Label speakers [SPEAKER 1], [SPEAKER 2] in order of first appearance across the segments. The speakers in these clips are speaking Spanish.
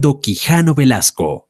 [SPEAKER 1] Alfredo Quijano Velasco.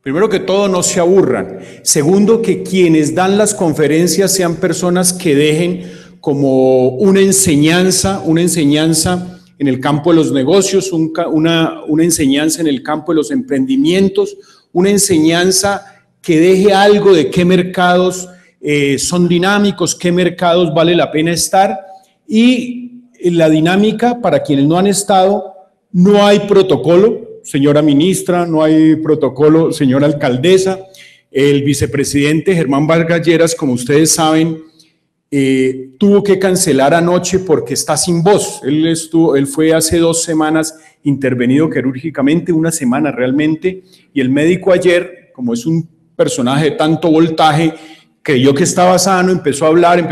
[SPEAKER 2] Primero que todo, no se aburran. Segundo, que quienes dan las conferencias sean personas que dejen como una enseñanza en el campo de los negocios, una enseñanza en el campo de los emprendimientos, una enseñanza que deje algo de qué mercados son dinámicos, qué mercados vale la pena estar. Y la dinámica, para quienes no han estado, no hay protocolo. Señora ministra, no hay protocolo, señora alcaldesa. El vicepresidente Germán Vargas Lleras, como ustedes saben, tuvo que cancelar anoche porque está sin voz. Él fue hace 2 semanas intervenido quirúrgicamente, 1 semana realmente, y el médico ayer, como es un personaje de tanto voltaje, creyó que estaba sano, empezó a hablar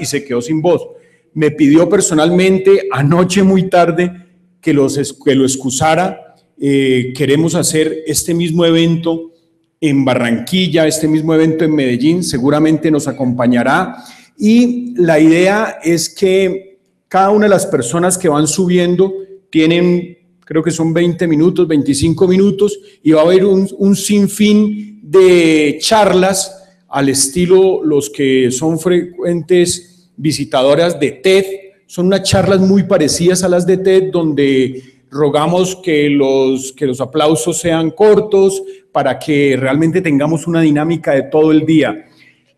[SPEAKER 2] y se quedó sin voz. Me pidió personalmente anoche muy tarde que lo excusara. Queremos hacer este mismo evento en Barranquilla, este mismo evento en Medellín, seguramente nos acompañará, y la idea es que cada una de las personas que van subiendo tienen, creo que son 20 minutos, 25 minutos, y va a haber un sinfín de charlas al estilo los que son frecuentes visitadoras de TED. Son unas charlas muy parecidas a las de TED, donde rogamos que los aplausos sean cortos para que realmente tengamos una dinámica de todo el día.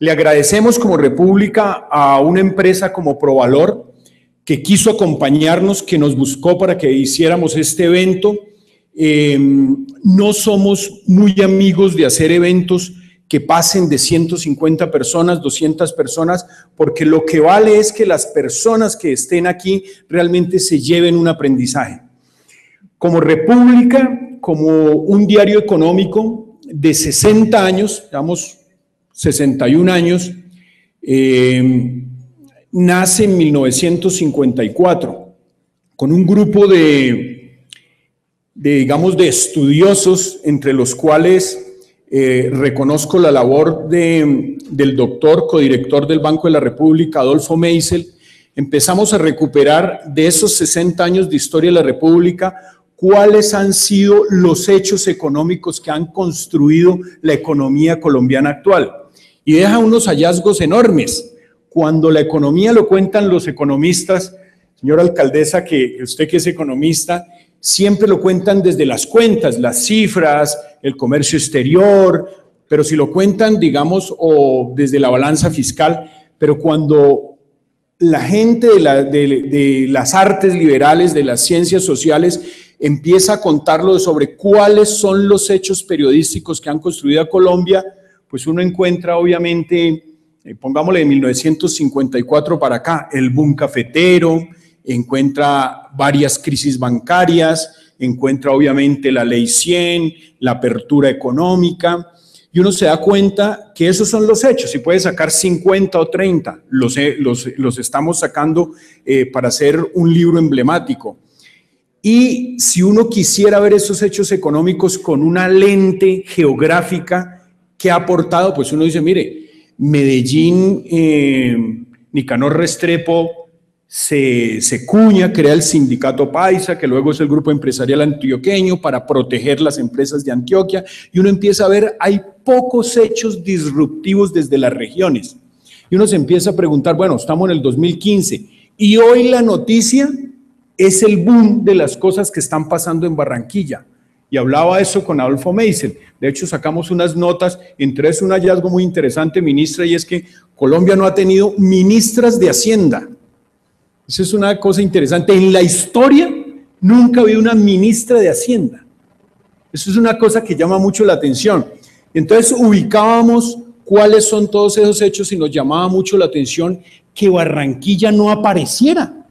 [SPEAKER 2] Le agradecemos como República a una empresa como Provalor que quiso acompañarnos, que nos buscó para que hiciéramos este evento. No somos muy amigos de hacer eventos que pasen de 150 personas, 200 personas, porque lo que vale es que las personas que estén aquí realmente se lleven un aprendizaje. Como República, como un diario económico de 60 años, digamos 61 años, nace en 1954 con un grupo de estudiosos, entre los cuales reconozco la labor del doctor, codirector del Banco de la República, Adolfo Meisel. Empezamos a recuperar de esos 60 años de historia de la República cuáles han sido los hechos económicos que han construido la economía colombiana actual. Y deja unos hallazgos enormes. Cuando la economía lo cuentan los economistas, señora alcaldesa, que usted que es economista, siempre lo cuentan desde las cuentas, las cifras, el comercio exterior, pero si lo cuentan, digamos, o desde la balanza fiscal, pero cuando la gente de las artes liberales, de las ciencias sociales, empieza a contarlo sobre cuáles son los hechos periodísticos que han construido a Colombia, pues uno encuentra obviamente, pongámosle de 1954 para acá, el boom cafetero, encuentra varias crisis bancarias, encuentra obviamente la ley 100, la apertura económica, y uno se da cuenta que esos son los hechos, y puede sacar 50 o 30, los estamos sacando para hacer un libro emblemático. Y si uno quisiera ver esos hechos económicos con una lente geográfica que ha aportado, pues uno dice, mire, Medellín, Nicanor Restrepo se cuña, crea el Sindicato Paisa, que luego es el grupo empresarial antioqueño para proteger las empresas de Antioquia, y uno empieza a ver, hay pocos hechos disruptivos desde las regiones. Y uno se empieza a preguntar, bueno, estamos en el 2015, y hoy la noticia es el boom de las cosas que están pasando en Barranquilla. Y hablaba eso con Adolfo Meisel. De hecho, sacamos unas notas, entre eso un hallazgo muy interesante, ministra, y es que Colombia no ha tenido ministras de Hacienda. Esa es una cosa interesante. En la historia nunca ha habido una ministra de Hacienda. Eso es una cosa que llama mucho la atención. Entonces ubicábamos cuáles son todos esos hechos y nos llamaba mucho la atención que Barranquilla no apareciera.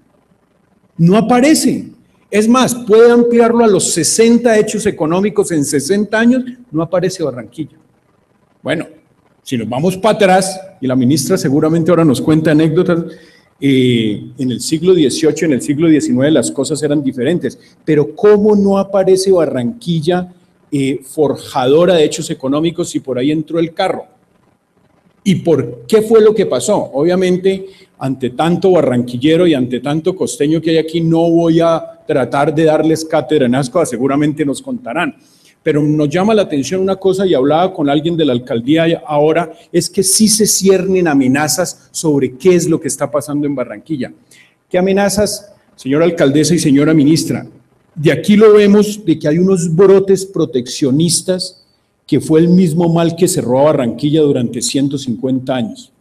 [SPEAKER 2] No aparece. Es más, puede ampliarlo a los 60 hechos económicos en 60 años, no aparece Barranquilla. Bueno, si nos vamos para atrás, y la ministra seguramente ahora nos cuenta anécdotas, en el siglo XVIII, en el siglo XIX las cosas eran diferentes, pero ¿cómo no aparece Barranquilla forjadora de hechos económicos si por ahí entró el carro? ¿Y por qué fue lo que pasó? Obviamente, ante tanto barranquillero y ante tanto costeño que hay aquí, no voy a tratar de darles cátedra en Ascoa, seguramente nos contarán. Pero nos llama la atención una cosa, y hablaba con alguien de la alcaldía ahora, es que sí se ciernen amenazas sobre qué es lo que está pasando en Barranquilla. ¿Qué amenazas, señora alcaldesa y señora ministra? De aquí lo vemos, de que hay unos brotes proteccionistas, que fue el mismo mal que cerró a Barranquilla durante 150 años.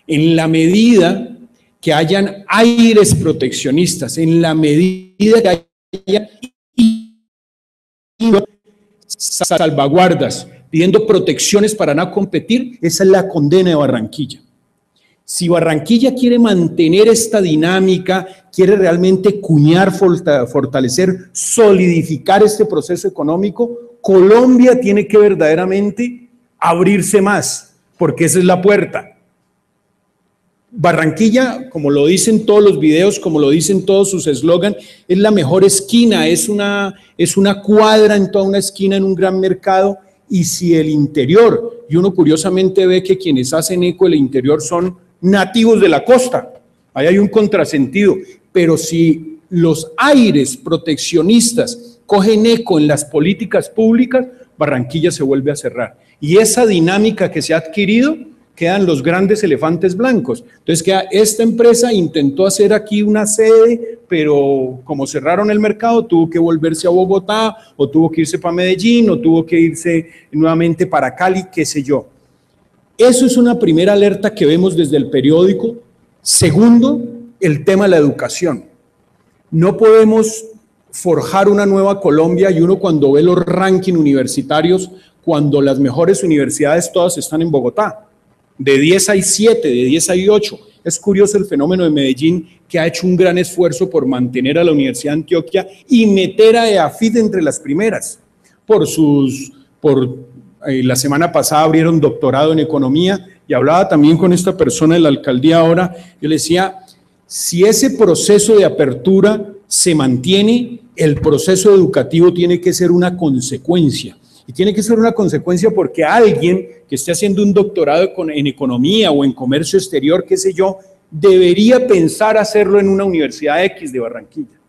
[SPEAKER 2] En la medida que hayan aires proteccionistas, en la medida que haya salvaguardas, pidiendo protecciones para no competir, esa es la condena de Barranquilla. Si Barranquilla quiere mantener esta dinámica, quiere realmente cuñar, fortalecer, solidificar este proceso económico, Colombia tiene que verdaderamente abrirse más, porque esa es la puerta. Barranquilla, como lo dicen todos los videos, como lo dicen todos sus eslogans, es la mejor esquina, es una cuadra en toda una esquina en un gran mercado, y si el interior, y uno curiosamente ve que quienes hacen eco del interior son nativos de la costa, ahí hay un contrasentido, pero si los aires proteccionistas cogen eco en las políticas públicas, Barranquilla se vuelve a cerrar, y esa dinámica que se ha adquirido, quedan los grandes elefantes blancos. Entonces, esta empresa intentó hacer aquí una sede, pero como cerraron el mercado, tuvo que volverse a Bogotá, o tuvo que irse para Medellín, o tuvo que irse nuevamente para Cali, qué sé yo. Eso es una primera alerta que vemos desde el periódico. Segundo, el tema de la educación. No podemos forjar una nueva Colombia, y uno cuando ve los rankings universitarios, cuando las mejores universidades todas están en Bogotá. De 10 hay 7, de 10 hay 8. Es curioso el fenómeno de Medellín, que ha hecho un gran esfuerzo por mantener a la Universidad de Antioquia y meter a EAFIT entre las primeras. La semana pasada abrieron doctorado en economía, y hablaba también con esta persona de la alcaldía ahora. Yo le decía, si ese proceso de apertura se mantiene, el proceso educativo tiene que ser una consecuencia. Y tiene que ser una consecuencia porque alguien que esté haciendo un doctorado en economía o en comercio exterior, qué sé yo, debería pensar hacerlo en una universidad X de Barranquilla.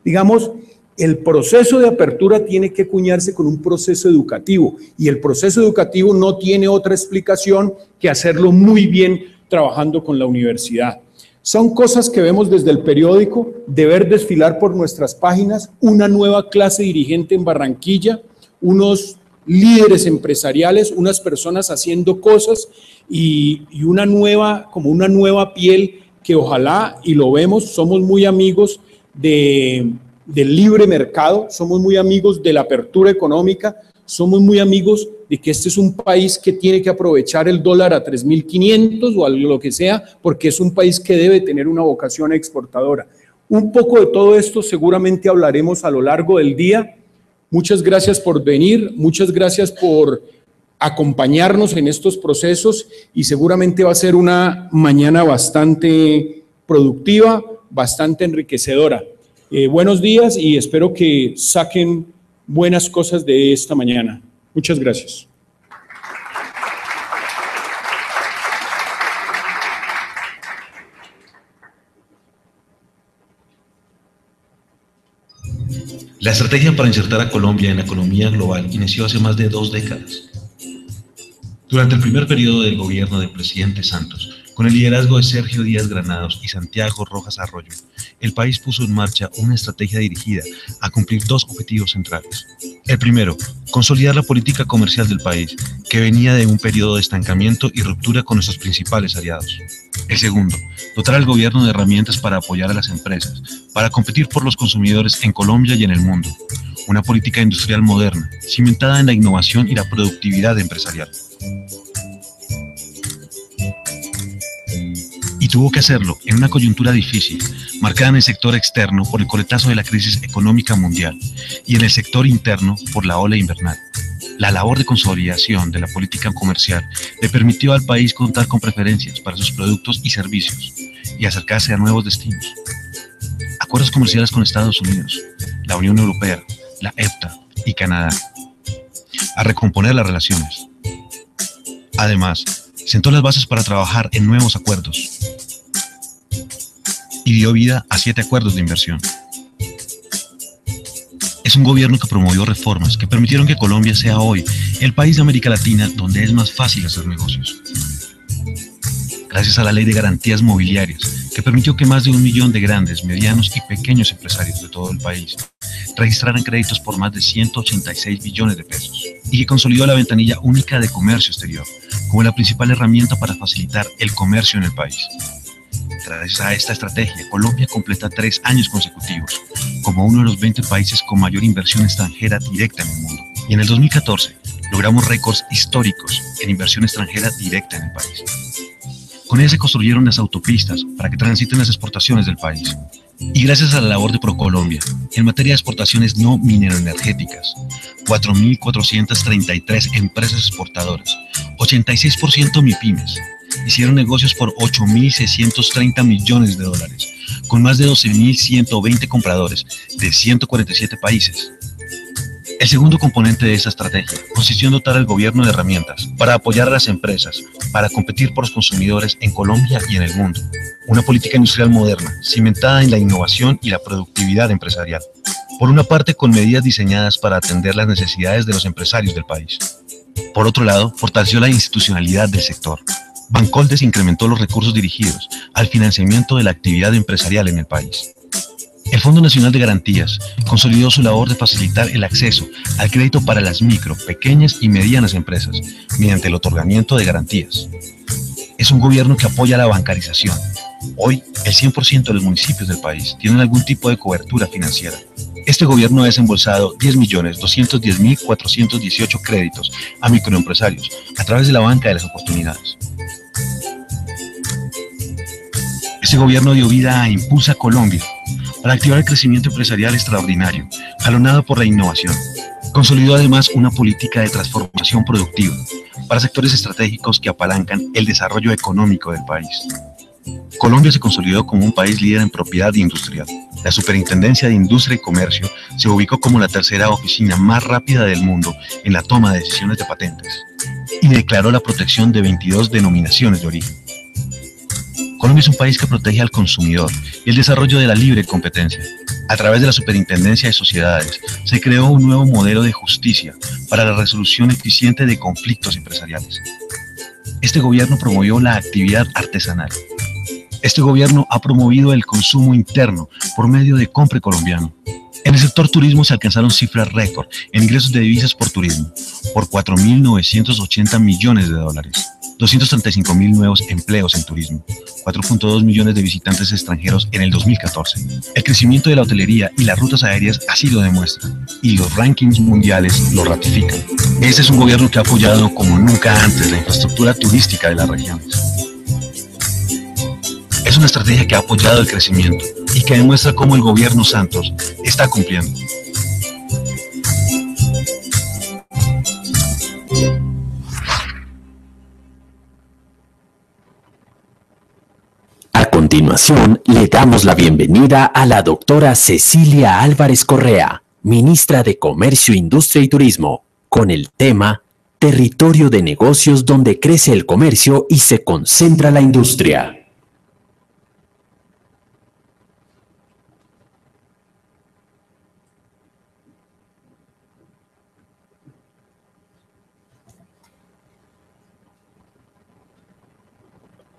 [SPEAKER 2] Digamos, el proceso de apertura tiene que cuñarse con un proceso educativo, y el proceso educativo no tiene otra explicación que hacerlo muy bien trabajando con la universidad. Son cosas que vemos desde el periódico, de ver desfilar por nuestras páginas una nueva clase dirigente en Barranquilla, unos líderes empresariales, unas personas haciendo cosas, y una nueva piel que ojalá, y lo vemos, somos muy amigos del libre mercado, somos muy amigos de la apertura económica, somos muy amigos de que este es un país que tiene que aprovechar el dólar a 3.500 o a lo que sea, porque es un país que debe tener una vocación exportadora. Un poco de todo esto seguramente hablaremos a lo largo del día. Muchas gracias por venir, muchas gracias por acompañarnos en estos procesos, y seguramente va a ser una mañana bastante productiva, bastante enriquecedora. Buenos días, y espero que saquen buenas cosas de esta mañana. Muchas gracias.
[SPEAKER 3] La estrategia para insertar a Colombia en la economía global inició hace más de 2 décadas. Durante el primer periodo del gobierno del presidente Santos, con el liderazgo de Sergio Díaz Granados y Santiago Rojas Arroyo, el país puso en marcha una estrategia dirigida a cumplir 2 objetivos centrales. El primero, consolidar la política comercial del país, que venía de un periodo de estancamiento y ruptura con nuestros principales aliados. El segundo, dotar al gobierno de herramientas para apoyar a las empresas, para competir por los consumidores en Colombia y en el mundo. Una política industrial moderna, cimentada en la innovación y la productividad empresarial. Y tuvo que hacerlo en una coyuntura difícil, marcada en el sector externo por el coletazo de la crisis económica mundial y en el sector interno por la ola invernal. La labor de consolidación de la política comercial le permitió al país contar con preferencias para sus productos y servicios y acercarse a nuevos destinos. Acuerdos comerciales con Estados Unidos, la Unión Europea, la EFTA y Canadá, a recomponer las relaciones. Además, sentó las bases para trabajar en nuevos acuerdos y dio vida a 7 acuerdos de inversión. Es un gobierno que promovió reformas que permitieron que Colombia sea hoy el país de América Latina donde es más fácil hacer negocios. Gracias a la Ley de Garantías Mobiliarias, que permitió que más de 1 millón de grandes, medianos y pequeños empresarios de todo el país registraran créditos por más de 186 billones de pesos y que consolidó la ventanilla única de comercio exterior como la principal herramienta para facilitar el comercio en el país. Gracias a esta estrategia, Colombia completa 3 años consecutivos como uno de los 20 países con mayor inversión extranjera directa en el mundo. Y en el 2014 logramos récords históricos en inversión extranjera directa en el país. Con ella se construyeron las autopistas para que transiten las exportaciones del país. Y gracias a la labor de ProColombia, en materia de exportaciones no mineroenergéticas, 4.433 empresas exportadoras, 86% MIPYMES, hicieron negocios por 8.630 millones de dólares, con más de 12.120 compradores de 147 países. El segundo componente de esta estrategia consistió en dotar al gobierno de herramientas para apoyar a las empresas, para competir por los consumidores en Colombia y en el mundo. Una política industrial moderna, cimentada en la innovación y la productividad empresarial. Por una parte, con medidas diseñadas para atender las necesidades de los empresarios del país. Por otro lado, fortaleció la institucionalidad del sector. Bancoldes incrementó los recursos dirigidos al financiamiento de la actividad empresarial en el país. El Fondo Nacional de Garantías consolidó su labor de facilitar el acceso al crédito para las micro, pequeñas y medianas empresas mediante el otorgamiento de garantías. Es un gobierno que apoya la bancarización. Hoy, el 100% de los municipios del país tienen algún tipo de cobertura financiera. Este gobierno ha desembolsado 10.210.418 créditos a microempresarios a través de la banca de las oportunidades. Este gobierno dio vida a Impulsa Colombia para activar el crecimiento empresarial extraordinario, jalonado por la innovación. Consolidó además una política de transformación productiva para sectores estratégicos que apalancan el desarrollo económico del país. Colombia se consolidó como un país líder en propiedad industrial. La Superintendencia de Industria y Comercio se ubicó como la tercera oficina más rápida del mundo en la toma de decisiones de patentes y declaró la protección de 22 denominaciones de origen. Colombia es un país que protege al consumidor y el desarrollo de la libre competencia. A través de la Superintendencia de Sociedades se creó un nuevo modelo de justicia para la resolución eficiente de conflictos empresariales. Este gobierno promovió la actividad artesanal. Este gobierno ha promovido el consumo interno por medio de Compre Colombiano. En el sector turismo se alcanzaron cifras récord en ingresos de divisas por turismo, por 4.980 millones de dólares. 235.000 nuevos empleos en turismo, 4.2 millones de visitantes extranjeros en el 2014. El crecimiento de la hotelería y las rutas aéreas así lo demuestran, y los rankings mundiales lo ratifican. Este es un gobierno que ha apoyado como nunca antes la infraestructura turística de las regiones. Es una estrategia que ha apoyado el crecimiento y que demuestra cómo el gobierno Santos está cumpliendo.
[SPEAKER 1] A continuación, le damos la bienvenida a la doctora Cecilia Álvarez Correa, ministra de Comercio, Industria y Turismo, con el tema Territorio de negocios donde crece el comercio y se concentra la industria.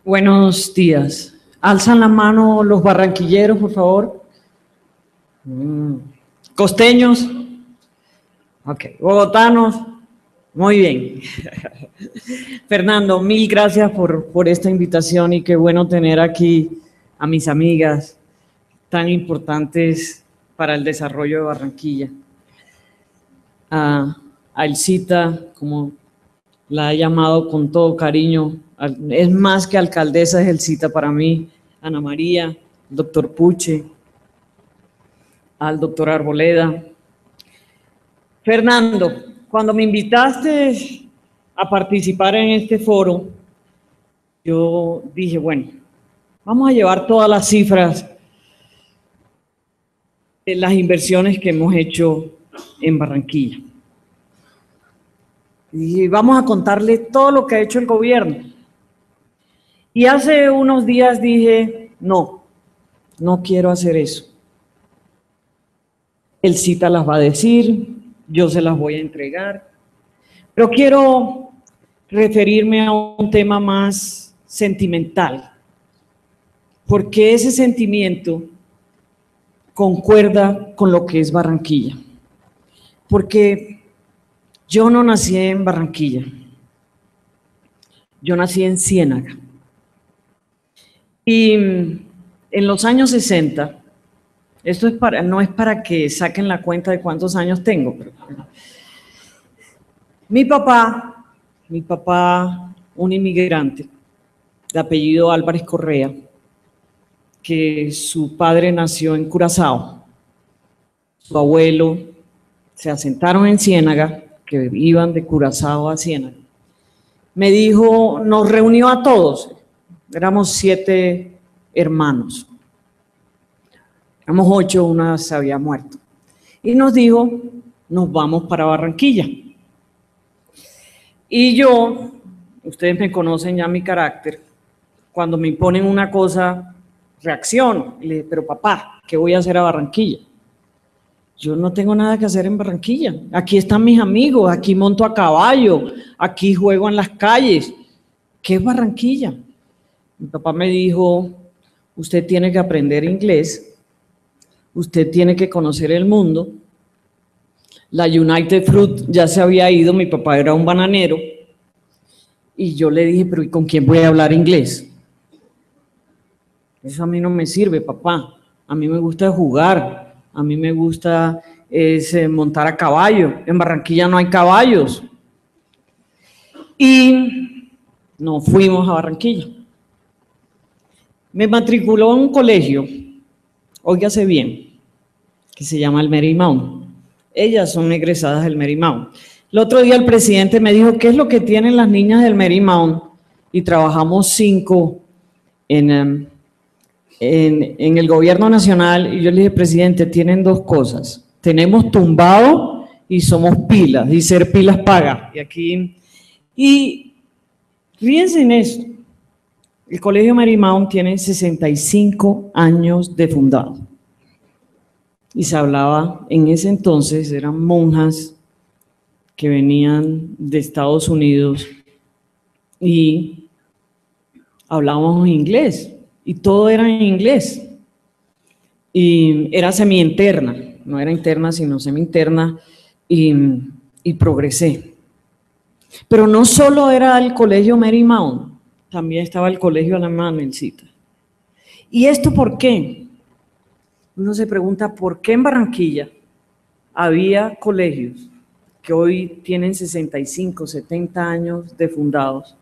[SPEAKER 4] Buenos días. Alzan la mano los barranquilleros, por favor. Costeños. Ok. Bogotanos. Muy bien. Fernando, mil gracias por esta invitación y qué bueno tener aquí a mis amigas tan importantes para el desarrollo de Barranquilla. A Elcita, como la he llamado con todo cariño, es más que alcaldesa de Gelcita para mí, Ana María, el doctor Puche, al doctor Arboleda. Fernando, cuando me invitaste a participar en este foro, yo dije, bueno, vamos a llevar todas las cifras de las inversiones que hemos hecho en Barranquilla. Y vamos a contarle todo lo que ha hecho el gobierno. Y hace unos días dije, no quiero hacer eso. El CITA las va a decir, yo se las voy a entregar, pero quiero referirme a un tema más sentimental, porque ese sentimiento concuerda con lo que es Barranquilla, porque yo no nací en Barranquilla, yo nací en Ciénaga, y en los años 60, esto no es para que saquen la cuenta de cuántos años tengo, pero mi papá, un inmigrante de apellido Álvarez Correa, que su padre nació en Curazao, su abuelo, se asentaron en Ciénaga, que iban de Curazao a Ciénaga, me dijo, nos reunió a todos, éramos 7 hermanos, éramos 8, una se había muerto, y nos dijo, nos vamos para Barranquilla. Y yo, ustedes me conocen ya mi carácter, cuando me imponen una cosa, reacciono, y le dije, pero papá, ¿qué voy a hacer a Barranquilla? Yo no tengo nada que hacer en Barranquilla, aquí están mis amigos, aquí monto a caballo, aquí juego en las calles, ¿qué es Barranquilla? Mi papá me dijo, usted tiene que aprender inglés, usted tiene que conocer el mundo. La United Fruit ya se había ido, mi papá era un bananero, y yo le dije, pero ¿y con quién voy a hablar inglés? Eso a mí no me sirve, papá, a mí me gusta jugar, a mí me gusta montar a caballo, en Barranquilla no hay caballos. Y nos fuimos a Barranquilla. Me matriculó en un colegio, óigase bien, que se llama el Marymount. Ellas son egresadas del Marymount. El otro día el presidente me dijo, ¿qué es lo que tienen las niñas del Marymount? Y trabajamos 5 en el gobierno nacional, y yo le dije, presidente, tienen 2 cosas. Tenemos tumbado y somos pilas, y ser pilas paga. Y fíjense en esto. El Colegio Marymount tiene 65 años de fundado. Y se hablaba, en ese entonces, eran monjas que venían de Estados Unidos y hablábamos inglés, y todo era en inglés. Y era semi-interna, no era interna, sino semi-interna, y progresé. Pero no solo era el Colegio Marymount, también estaba el Colegio Alemán en CITA. ¿Y esto por qué? Uno se pregunta, ¿por qué en Barranquilla había colegios que hoy tienen 65, 70 años de fundados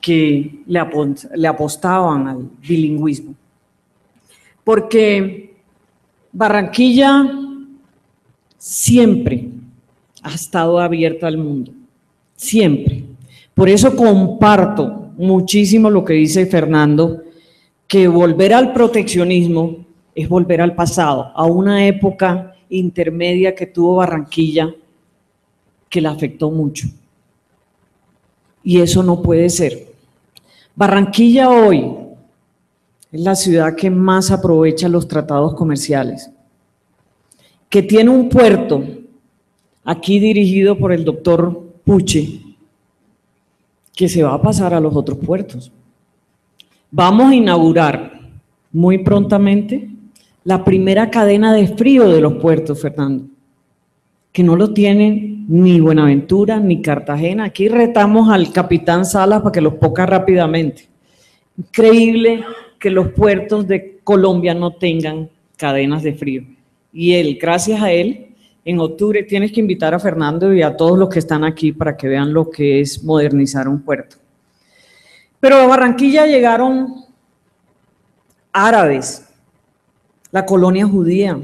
[SPEAKER 4] que le apostaban al bilingüismo? Porque Barranquilla siempre ha estado abierta al mundo, siempre. Por eso comparto muchísimo lo que dice Fernando, que volver al proteccionismo es volver al pasado, a una época intermedia que tuvo Barranquilla que la afectó mucho. Y eso no puede ser. Barranquilla hoy es la ciudad que más aprovecha los tratados comerciales, que tiene un puerto aquí dirigido por el doctor Puche, que se va a pasar a los otros puertos. Vamos a inaugurar muy prontamente la primera cadena de frío de los puertos, Fernando, que no lo tienen ni Buenaventura ni Cartagena. Aquí retamos al capitán Salas para que los ponga rápidamente. Increíble que los puertos de Colombia no tengan cadenas de frío. Y él, gracias a él, en octubre tienes que invitar a Fernando y a todos los que están aquí para que vean lo que es modernizar un puerto. Pero a Barranquilla llegaron árabes, la colonia judía,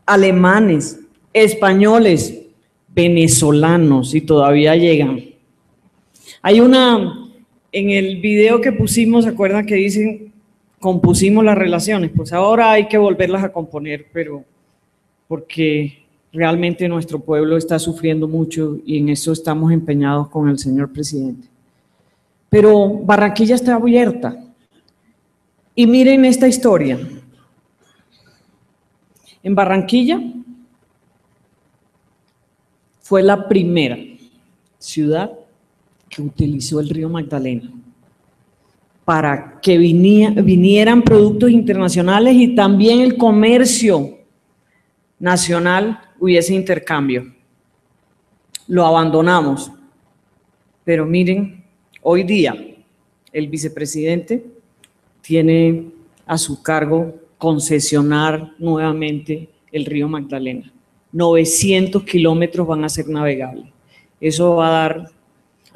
[SPEAKER 4] alemanes, españoles, venezolanos, y todavía llegan. Hay en el video que pusimos, ¿se acuerdan que dicen, compusimos las relaciones? Pues ahora hay que volverlas a componer, pero porque realmente nuestro pueblo está sufriendo mucho y en eso estamos empeñados con el señor presidente. Pero Barranquilla está abierta. Y miren esta historia. En Barranquilla fue la primera ciudad que utilizó el río Magdalena para que vinieran productos internacionales y también el comercio nacional hubiese intercambio. Lo abandonamos. Pero miren, hoy día el vicepresidente tiene a su cargo concesionar nuevamente el río Magdalena. 900 kilómetros van a ser navegables. Eso va a dar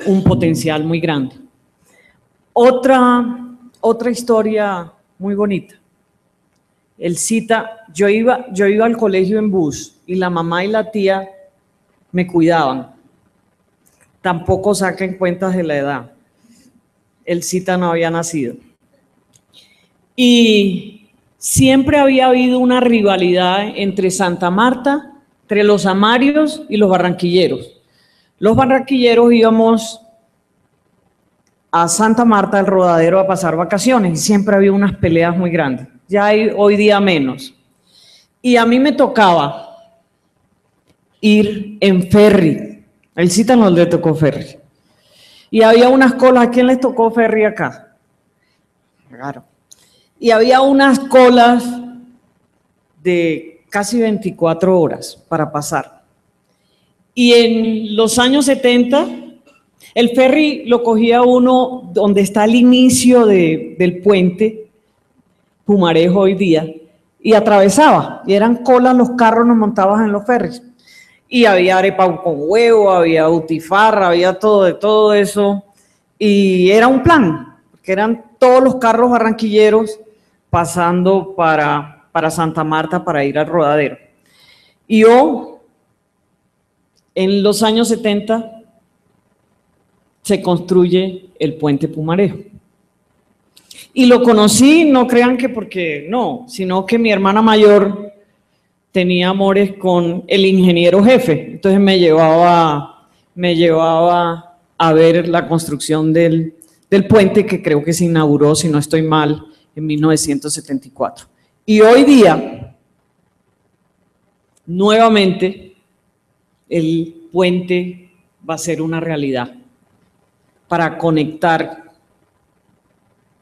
[SPEAKER 4] un potencial muy grande. Otra historia muy bonita. El Cita, yo iba al colegio en bus y la mamá y la tía me cuidaban. Tampoco saquen cuentas de la edad. El Cita no había nacido. Y siempre había habido una rivalidad entre Santa Marta, entre los amarios y los barranquilleros. Los barranquilleros íbamos a Santa Marta, al Rodadero, a pasar vacaciones y siempre había unas peleas muy grandes. Ya hay hoy día menos. Y a mí me tocaba ir en ferry. El Cita no le tocó ferry. Y había unas colas. ¿A quién les tocó ferry acá? Claro. Y había unas colas de casi 24 horas para pasar. Y en los años 70, el ferry lo cogía uno donde está el inicio del puente Pumarejo hoy día, y atravesaba, y eran colas, los carros nos montaban en los ferries. Y había arepa con huevo, había butifarra, había todo eso. Y era un plan, porque eran todos los carros barranquilleros pasando para Santa Marta para ir al Rodadero. Y yo, en los años 70, se construye el puente Pumarejo. Y lo conocí, no crean que porque no, sino que mi hermana mayor tenía amores con el ingeniero jefe, entonces me llevaba a ver la construcción del puente, que creo que se inauguró, si no estoy mal, en 1974. Y hoy día, nuevamente, el puente va a ser una realidad para conectar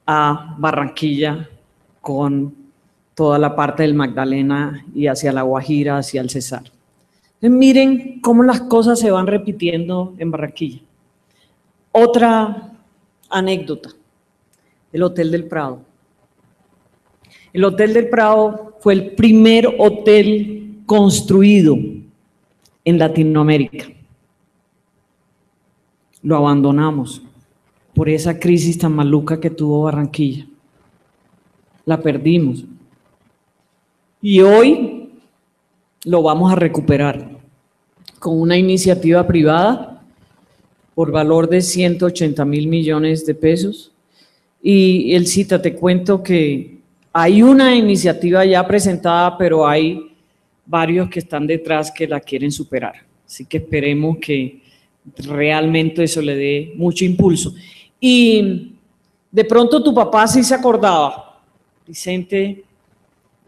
[SPEAKER 4] a Barranquilla con toda la parte del Magdalena y hacia La Guajira, hacia el Cesar. Entonces, miren cómo las cosas se van repitiendo en Barranquilla. Otra anécdota, el Hotel del Prado. El Hotel del Prado fue el primer hotel construido en Latinoamérica. Lo abandonamos por esa crisis tan maluca que tuvo Barranquilla. La perdimos. Y hoy lo vamos a recuperar con una iniciativa privada por valor de 180.000 millones de pesos. Y el Cita, te cuento que hay una iniciativa ya presentada, pero hay varios que están detrás que la quieren superar. Así que esperemos que realmente eso le dé mucho impulso. Y de pronto tu papá sí se acordaba, Vicente,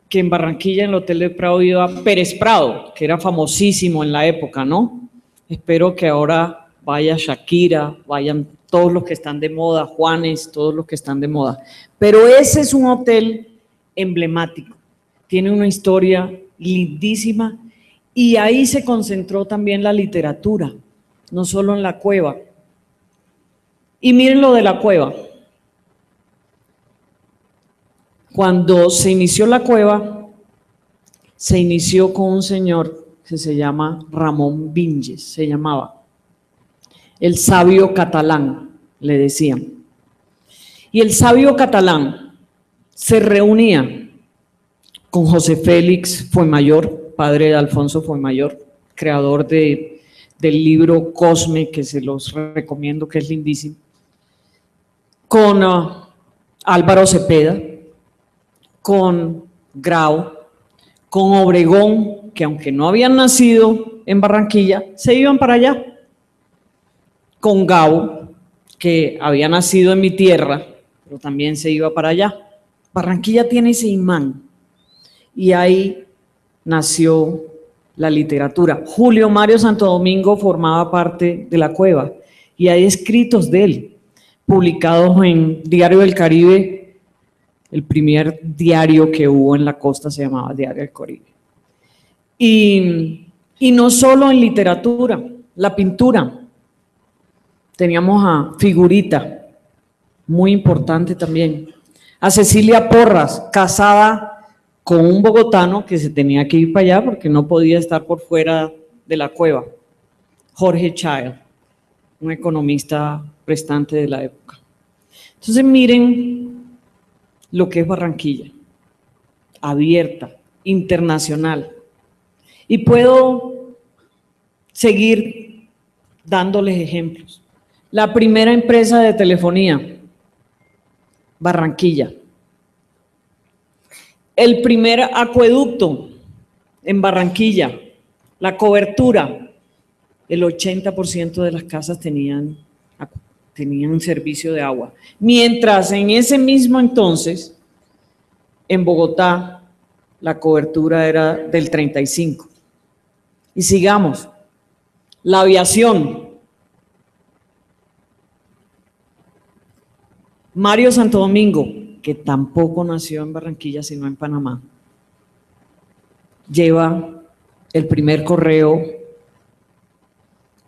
[SPEAKER 4] que en Barranquilla, en el Hotel del Prado, iba Pérez Prado, que era famosísimo en la época, ¿no? Espero que ahora vaya Shakira, vayan todos los que están de moda, Juanes, todos los que están de moda. Pero ese es un hotel emblemático, tiene una historia lindísima y ahí se concentró también la literatura, no solo en la cueva. Y miren lo de la cueva. Cuando se inició la cueva, se inició con un señor que se llama Ramón Vinges, se llamaba. El sabio catalán, le decían. Y el sabio catalán se reunía con José Félix Fuenmayor, padre de Alfonso Fuenmayor, creador del libro Cosme, que se los recomiendo, que es lindísimo, con Álvaro Cepeda, con Grau, con Obregón, que aunque no habían nacido en Barranquilla, se iban para allá, con Gabo, que había nacido en mi tierra, pero también se iba para allá. Barranquilla tiene ese imán, y ahí nació la literatura. Julio Mario Santo Domingo formaba parte de la cueva, y hay escritos de él, publicados en Diario del Caribe. El primer diario que hubo en la costa se llamaba Diario del Caribe. Y no solo en literatura, la pintura. Teníamos a Figurita, muy importante también. A Cecilia Porras, casada con un bogotano que se tenía que ir para allá porque no podía estar por fuera de la cueva. Jorge Child, un economista prestante de la época. Entonces miren lo que es Barranquilla, abierta, internacional. Y puedo seguir dándoles ejemplos. La primera empresa de telefonía, Barranquilla. El primer acueducto en Barranquilla, la cobertura, el 80% de las casas tenían servicio de agua. Mientras en ese mismo entonces, en Bogotá, la cobertura era del 35%. Y sigamos, la aviación. Mario Santo Domingo, que tampoco nació en Barranquilla, sino en Panamá, lleva el primer correo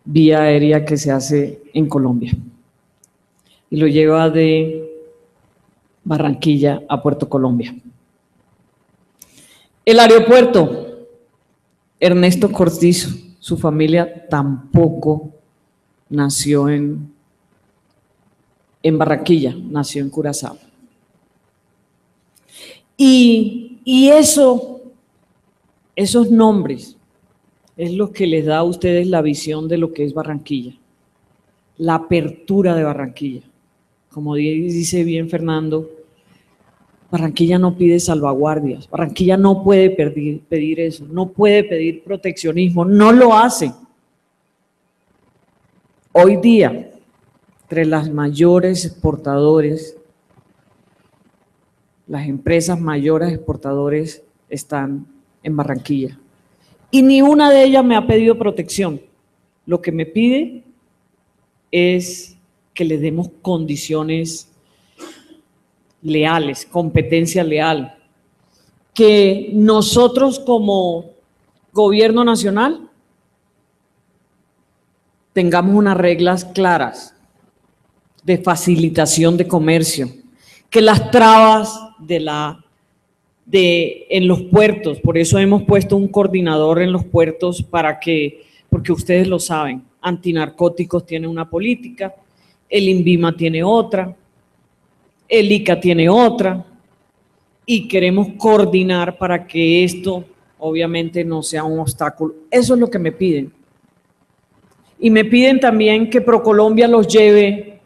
[SPEAKER 4] vía aérea que se hace en Colombia. Y lo lleva de Barranquilla a Puerto Colombia. El aeropuerto, Ernesto Cortizo, su familia tampoco nació en Barranquilla, nació en Curazao. Y esos nombres es lo que les da a ustedes la visión de lo que es Barranquilla, la apertura de Barranquilla. Como dice bien Fernando, Barranquilla no pide salvaguardias, Barranquilla no puede pedir eso, no puede pedir proteccionismo, no lo hace. Hoy día, entre las mayores exportadores, las empresas mayores exportadores están en Barranquilla. Y ni una de ellas me ha pedido protección. Lo que me pide es que les demos condiciones leales, competencia leal, que nosotros como gobierno nacional tengamos unas reglas claras de facilitación de comercio, que las trabas en los puertos, por eso hemos puesto un coordinador en los puertos porque ustedes lo saben, Antinarcóticos tiene una política, el INVIMA tiene otra, el ICA tiene otra, y queremos coordinar para que esto obviamente no sea un obstáculo. Eso es lo que me piden. Y me piden también que ProColombia los lleve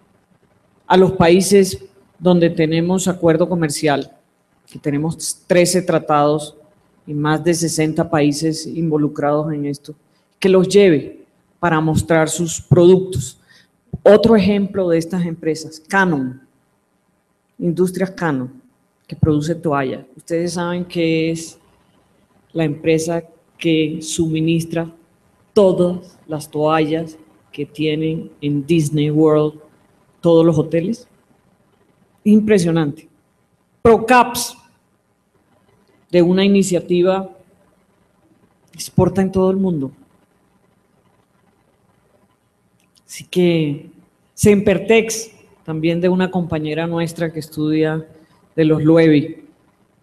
[SPEAKER 4] a los países donde tenemos acuerdo comercial, que tenemos 13 tratados y más de 60 países involucrados en esto, que los lleve para mostrar sus productos. Otro ejemplo de estas empresas, Canon, Industrias Canon, que produce toallas. Ustedes saben que es la empresa que suministra todas las toallas que tienen en Disney World todos los hoteles. Impresionante. Procaps, de una iniciativa, exporta en todo el mundo. Así que Sempertex, también de una compañera nuestra que estudia de los Luevi,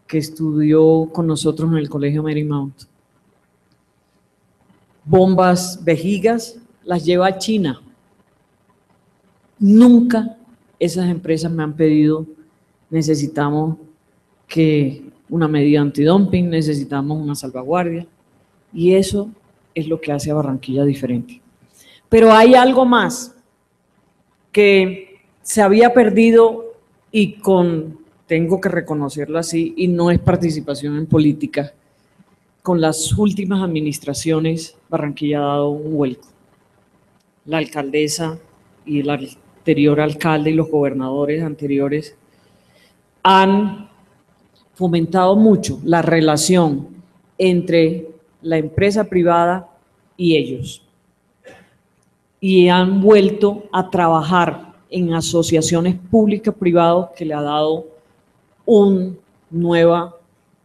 [SPEAKER 4] que estudió con nosotros en el Colegio Marymount. Bombas vejigas las lleva a China. Nunca esas empresas me han pedido, necesitamos que una medida antidumping, necesitamos una salvaguardia, y eso es lo que hace a Barranquilla diferente. Pero hay algo más que se había perdido y tengo que reconocerlo así, y no es participación en política. Con las últimas administraciones, Barranquilla ha dado un vuelco. La alcaldesa y el anterior alcalde y los gobernadores anteriores han fomentado mucho la relación entre la empresa privada y ellos. Y han vuelto a trabajar en asociaciones públicas-privadas que le ha dado una nueva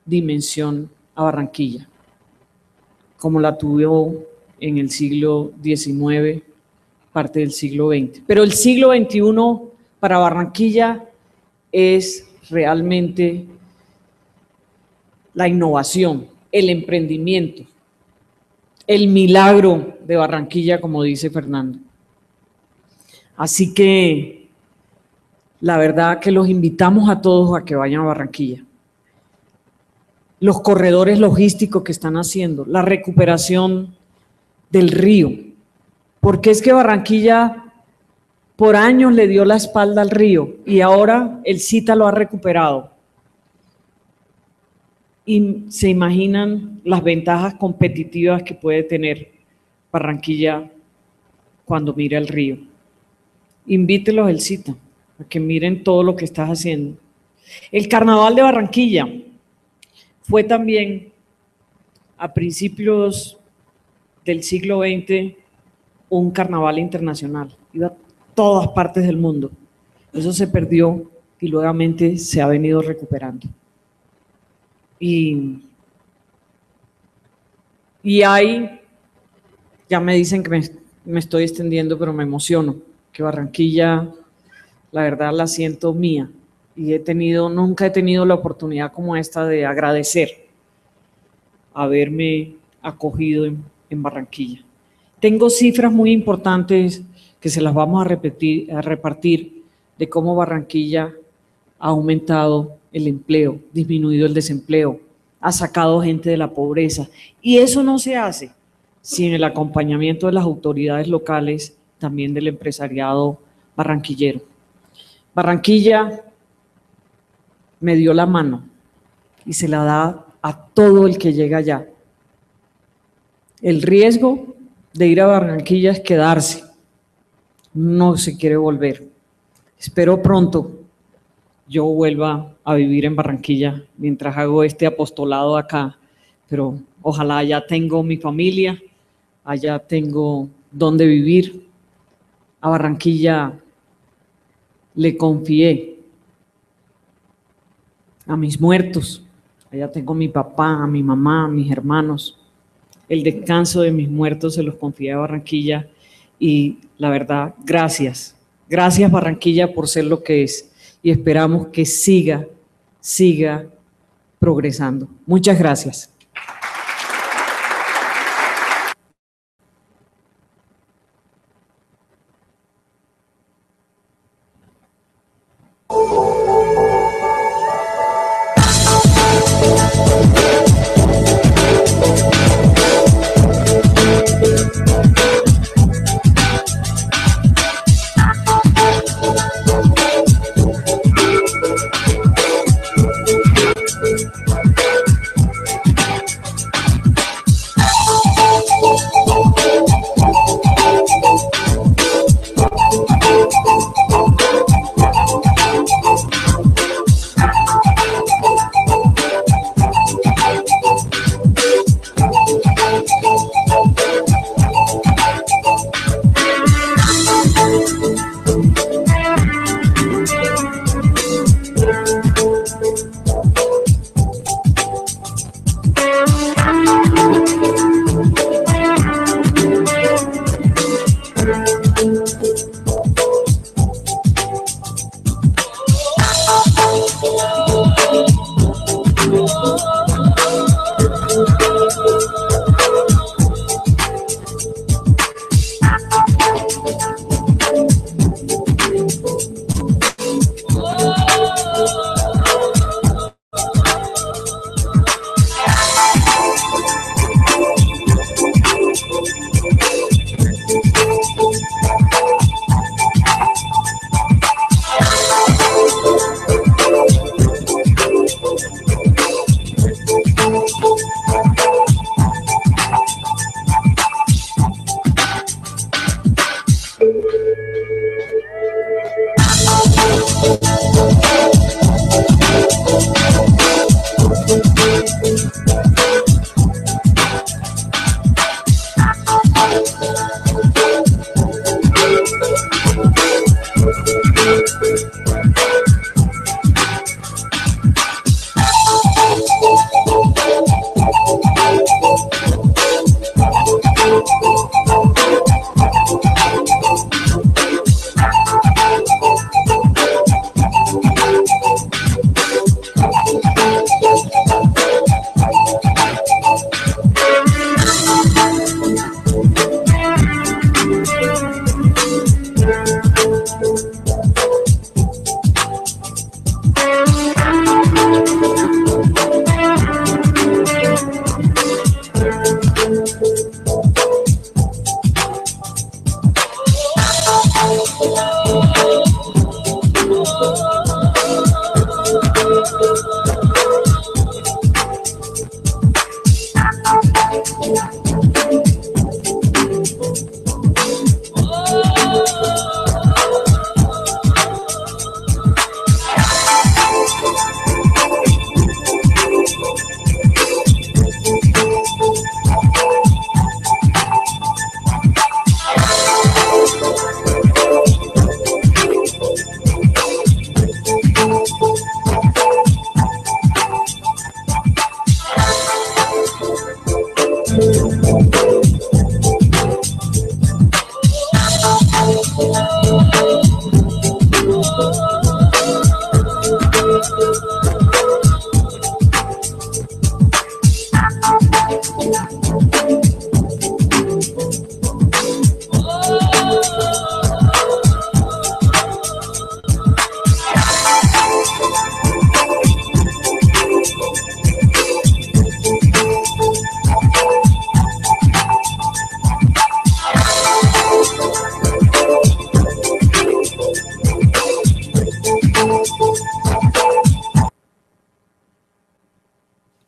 [SPEAKER 4] dimensión a Barranquilla, como la tuvo en el siglo XIX, parte del siglo XX. Pero el siglo XXI para Barranquilla es realmente la innovación, el emprendimiento, el milagro de Barranquilla, como dice Fernando. Así que la verdad que los invitamos a todos a que vayan a Barranquilla. Los corredores logísticos que están haciendo, la recuperación del río, porque es que Barranquilla por años le dio la espalda al río y ahora el SITA lo ha recuperado. Y se imaginan las ventajas competitivas que puede tener Barranquilla cuando mira el río. Invítelos al SITA a que miren todo lo que estás haciendo. El Carnaval de Barranquilla fue también a principios del siglo XX un carnaval internacional. Iba a todas partes del mundo. Eso se perdió y nuevamente se ha venido recuperando. Y hay, ya me dicen que me estoy extendiendo, pero me emociono, que Barranquilla, la verdad la siento mía, y nunca he tenido la oportunidad como esta de agradecer haberme acogido en Barranquilla. Tengo cifras muy importantes que se las vamos a repartir de cómo Barranquilla ha aumentado el empleo, disminuido el desempleo, ha sacado gente de la pobreza. Y eso no se hace sin el acompañamiento de las autoridades locales, también del empresariado barranquillero. Barranquilla me dio la mano y se la da a todo el que llega allá. El riesgo de ir a Barranquilla es quedarse, no se quiere volver. Espero pronto yo vuelva a vivir en Barranquilla mientras hago este apostolado acá, pero ojalá allá tengo mi familia, allá tengo donde vivir. A Barranquilla le confié a mis muertos, allá tengo a mi papá, a mi mamá, a mis hermanos. El descanso de mis muertos se los confié a Barranquilla y la verdad, gracias. Gracias Barranquilla por ser lo que es y esperamos que siga progresando. Muchas gracias.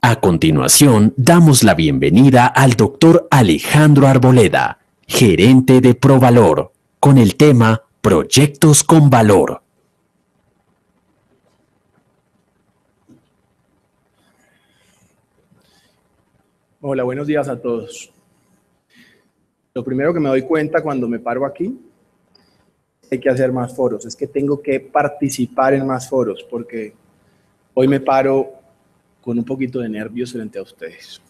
[SPEAKER 1] A continuación, damos la bienvenida al doctor Alejandro Arboleda, gerente de Provalor, con el tema Proyectos con Valor.
[SPEAKER 5] Hola, buenos días a todos. Lo primero que me doy cuenta cuando me paro aquí, hay que hacer más foros, es que tengo que participar en más foros, porque hoy me paro con un poquito de nervios frente a ustedes.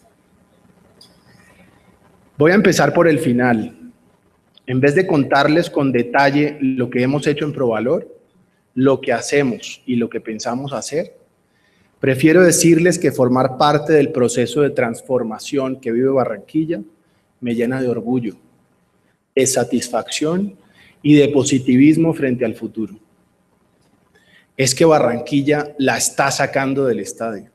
[SPEAKER 5] Voy a empezar por el final. En vez de contarles con detalle lo que hemos hecho en Provalor, lo que hacemos y lo que pensamos hacer, prefiero decirles que formar parte del proceso de transformación que vive Barranquilla me llena de orgullo, de satisfacción y de positivismo frente al futuro. Es que Barranquilla la está sacando del estadio.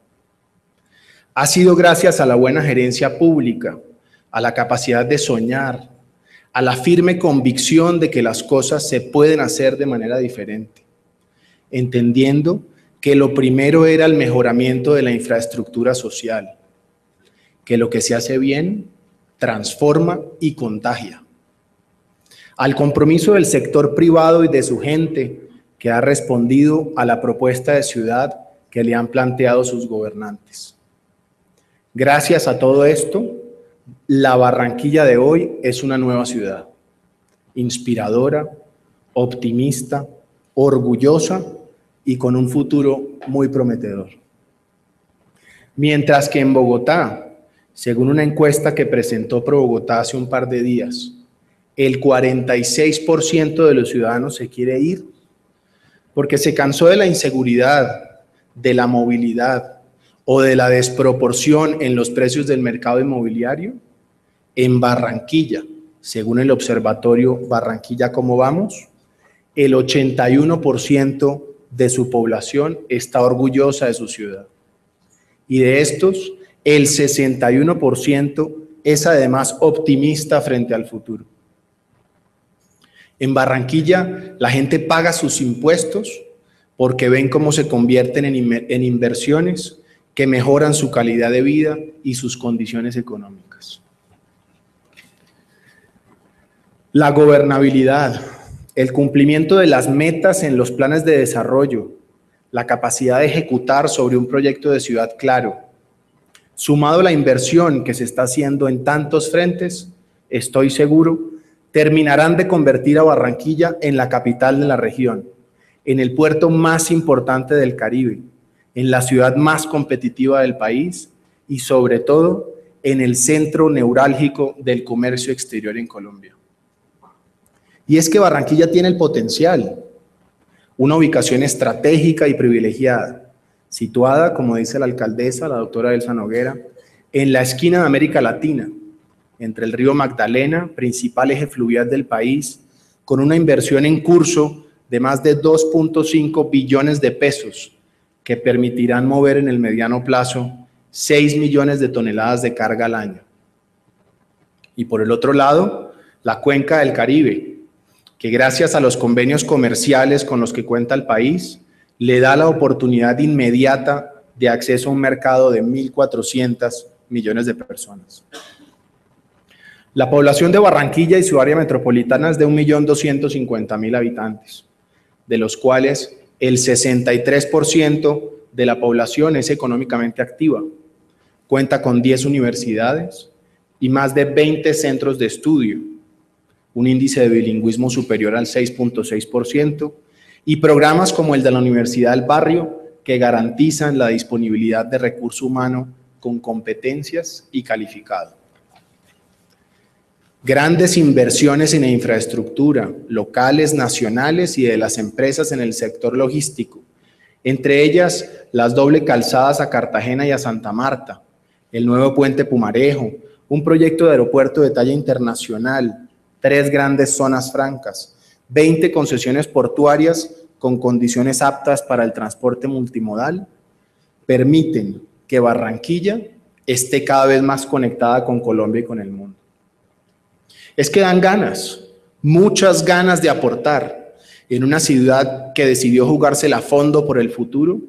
[SPEAKER 5] Ha sido gracias a la buena gerencia pública, a la capacidad de soñar, a la firme convicción de que las cosas se pueden hacer de manera diferente, entendiendo que lo primero era el mejoramiento de la infraestructura social, que lo que se hace bien transforma y contagia. Al compromiso del sector privado y de su gente que ha respondido a la propuesta de ciudad que le han planteado sus gobernantes. Gracias a todo esto, la Barranquilla de hoy es una nueva ciudad, inspiradora, optimista, orgullosa y con un futuro muy prometedor. Mientras que en Bogotá, según una encuesta que presentó ProBogotá hace un par de días, el 46% de los ciudadanos se quiere ir porque se cansó de la inseguridad, de la movilidad o de la desproporción en los precios del mercado inmobiliario. En Barranquilla, según el observatorio Barranquilla Cómo Vamos, el 81% de su población está orgullosa de su ciudad. Y de estos, el 61% es además optimista frente al futuro. En Barranquilla, la gente paga sus impuestos porque ven cómo se convierten en inversiones que mejoran su calidad de vida y sus condiciones económicas. La gobernabilidad, el cumplimiento de las metas en los planes de desarrollo, la capacidad de ejecutar sobre un proyecto de ciudad claro, sumado a la inversión que se está haciendo en tantos frentes, estoy seguro, terminarán de convertir a Barranquilla en la capital de la región, en el puerto más importante del Caribe, en la ciudad más competitiva del país y sobre todo en el centro neurálgico del comercio exterior en Colombia. Y es que Barranquilla tiene el potencial, una ubicación estratégica y privilegiada, situada, como dice la alcaldesa, la doctora Elsa Noguera, en la esquina de América Latina, entre el río Magdalena, principal eje fluvial del país, con una inversión en curso de más de 2.5 billones de pesos, que permitirán mover en el mediano plazo 6 millones de toneladas de carga al año. Y por el otro lado, la cuenca del Caribe, que gracias a los convenios comerciales con los que cuenta el país, le da la oportunidad inmediata de acceso a un mercado de 1.400 millones de personas. La población de Barranquilla y su área metropolitana es de 1.250.000 habitantes, de los cuales el 63% de la población es económicamente activa, cuenta con 10 universidades y más de 20 centros de estudio, un índice de bilingüismo superior al 6.6% y programas como el de la Universidad del Barrio que garantizan la disponibilidad de recurso humano con competencias y calificado. Grandes inversiones en infraestructura, locales, nacionales y de las empresas en el sector logístico, entre ellas las doble calzadas a Cartagena y a Santa Marta, el nuevo puente Pumarejo, un proyecto de aeropuerto de talla internacional, 3 grandes zonas francas, 20 concesiones portuarias con condiciones aptas para el transporte multimodal, permiten que Barranquilla esté cada vez más conectada con Colombia y con el mundo. Es que dan ganas, muchas ganas de aportar en una ciudad que decidió jugársela a fondo por el futuro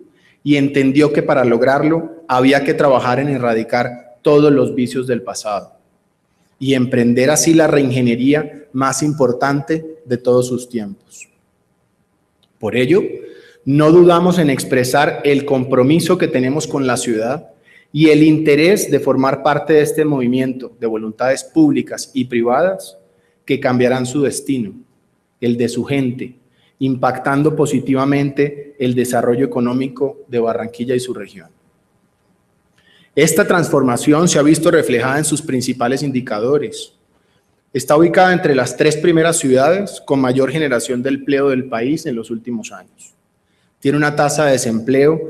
[SPEAKER 5] y entendió que para lograrlo había que trabajar en erradicar todos los vicios del pasado y emprender así la reingeniería más importante de todos sus tiempos. Por ello, no dudamos en expresar el compromiso que tenemos con la ciudad y el interés de formar parte de este movimiento de voluntades públicas y privadas que cambiarán su destino, el de su gente, impactando positivamente el desarrollo económico de Barranquilla y su región. Esta transformación se ha visto reflejada en sus principales indicadores. Está ubicada entre las 3 primeras ciudades con mayor generación de empleo del país en los últimos años. Tiene una tasa de desempleo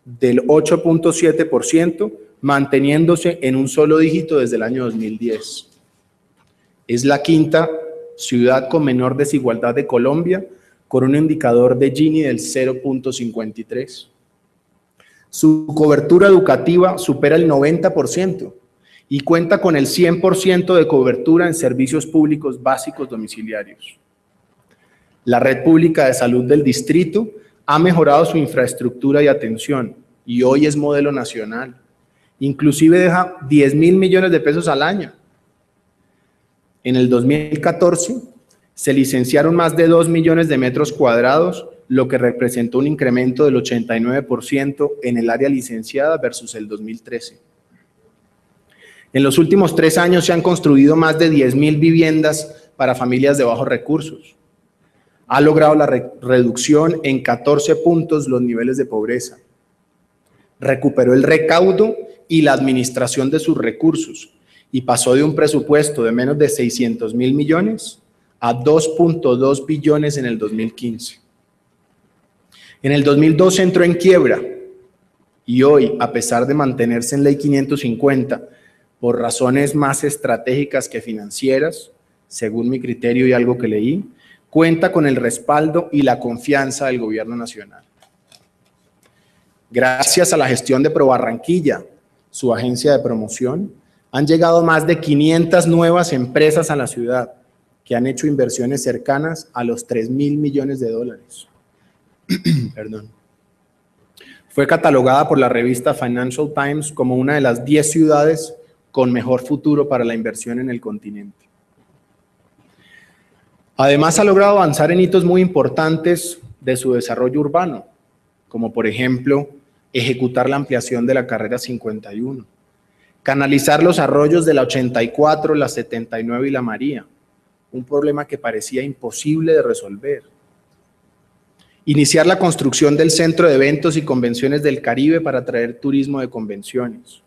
[SPEAKER 5] del 8.7%, manteniéndose en un solo dígito desde el año 2010. Es la 5ª ciudad con menor desigualdad de Colombia, con un indicador de Gini del 0.53. Su cobertura educativa supera el 90% y cuenta con el 100% de cobertura en servicios públicos básicos domiciliarios. La red pública de salud del distrito ha mejorado su infraestructura y atención y hoy es modelo nacional. Inclusive deja 10.000 millones de pesos al año. En el 2014 se licenciaron más de 2 millones de metros cuadrados, lo que representó un incremento del 89% en el área licenciada versus el 2013. En los últimos 3 años se han construido más de 10.000 viviendas para familias de bajos recursos. Ha logrado la reducción en 14 puntos los niveles de pobreza. Recuperó el recaudo y la administración de sus recursos y pasó de un presupuesto de menos de 600.000 millones a 2.2 billones en el 2015. En el 2012 entró en quiebra y hoy, a pesar de mantenerse en Ley 550 por razones más estratégicas que financieras, según mi criterio y algo que leí, cuenta con el respaldo y la confianza del gobierno nacional. Gracias a la gestión de ProBarranquilla, su agencia de promoción, han llegado más de 500 nuevas empresas a la ciudad que han hecho inversiones cercanas a los 3.000 millones de dólares. Perdón. Fue catalogada por la revista Financial Times como una de las 10 ciudades con mejor futuro para la inversión en el continente. Además, ha logrado avanzar en hitos muy importantes de su desarrollo urbano, como por ejemplo, ejecutar la ampliación de la carrera 51, canalizar los arroyos de la 84, la 79 y la María, un problema que parecía imposible de resolver. Iniciar la construcción del Centro de Eventos y Convenciones del Caribe para atraer turismo de convenciones.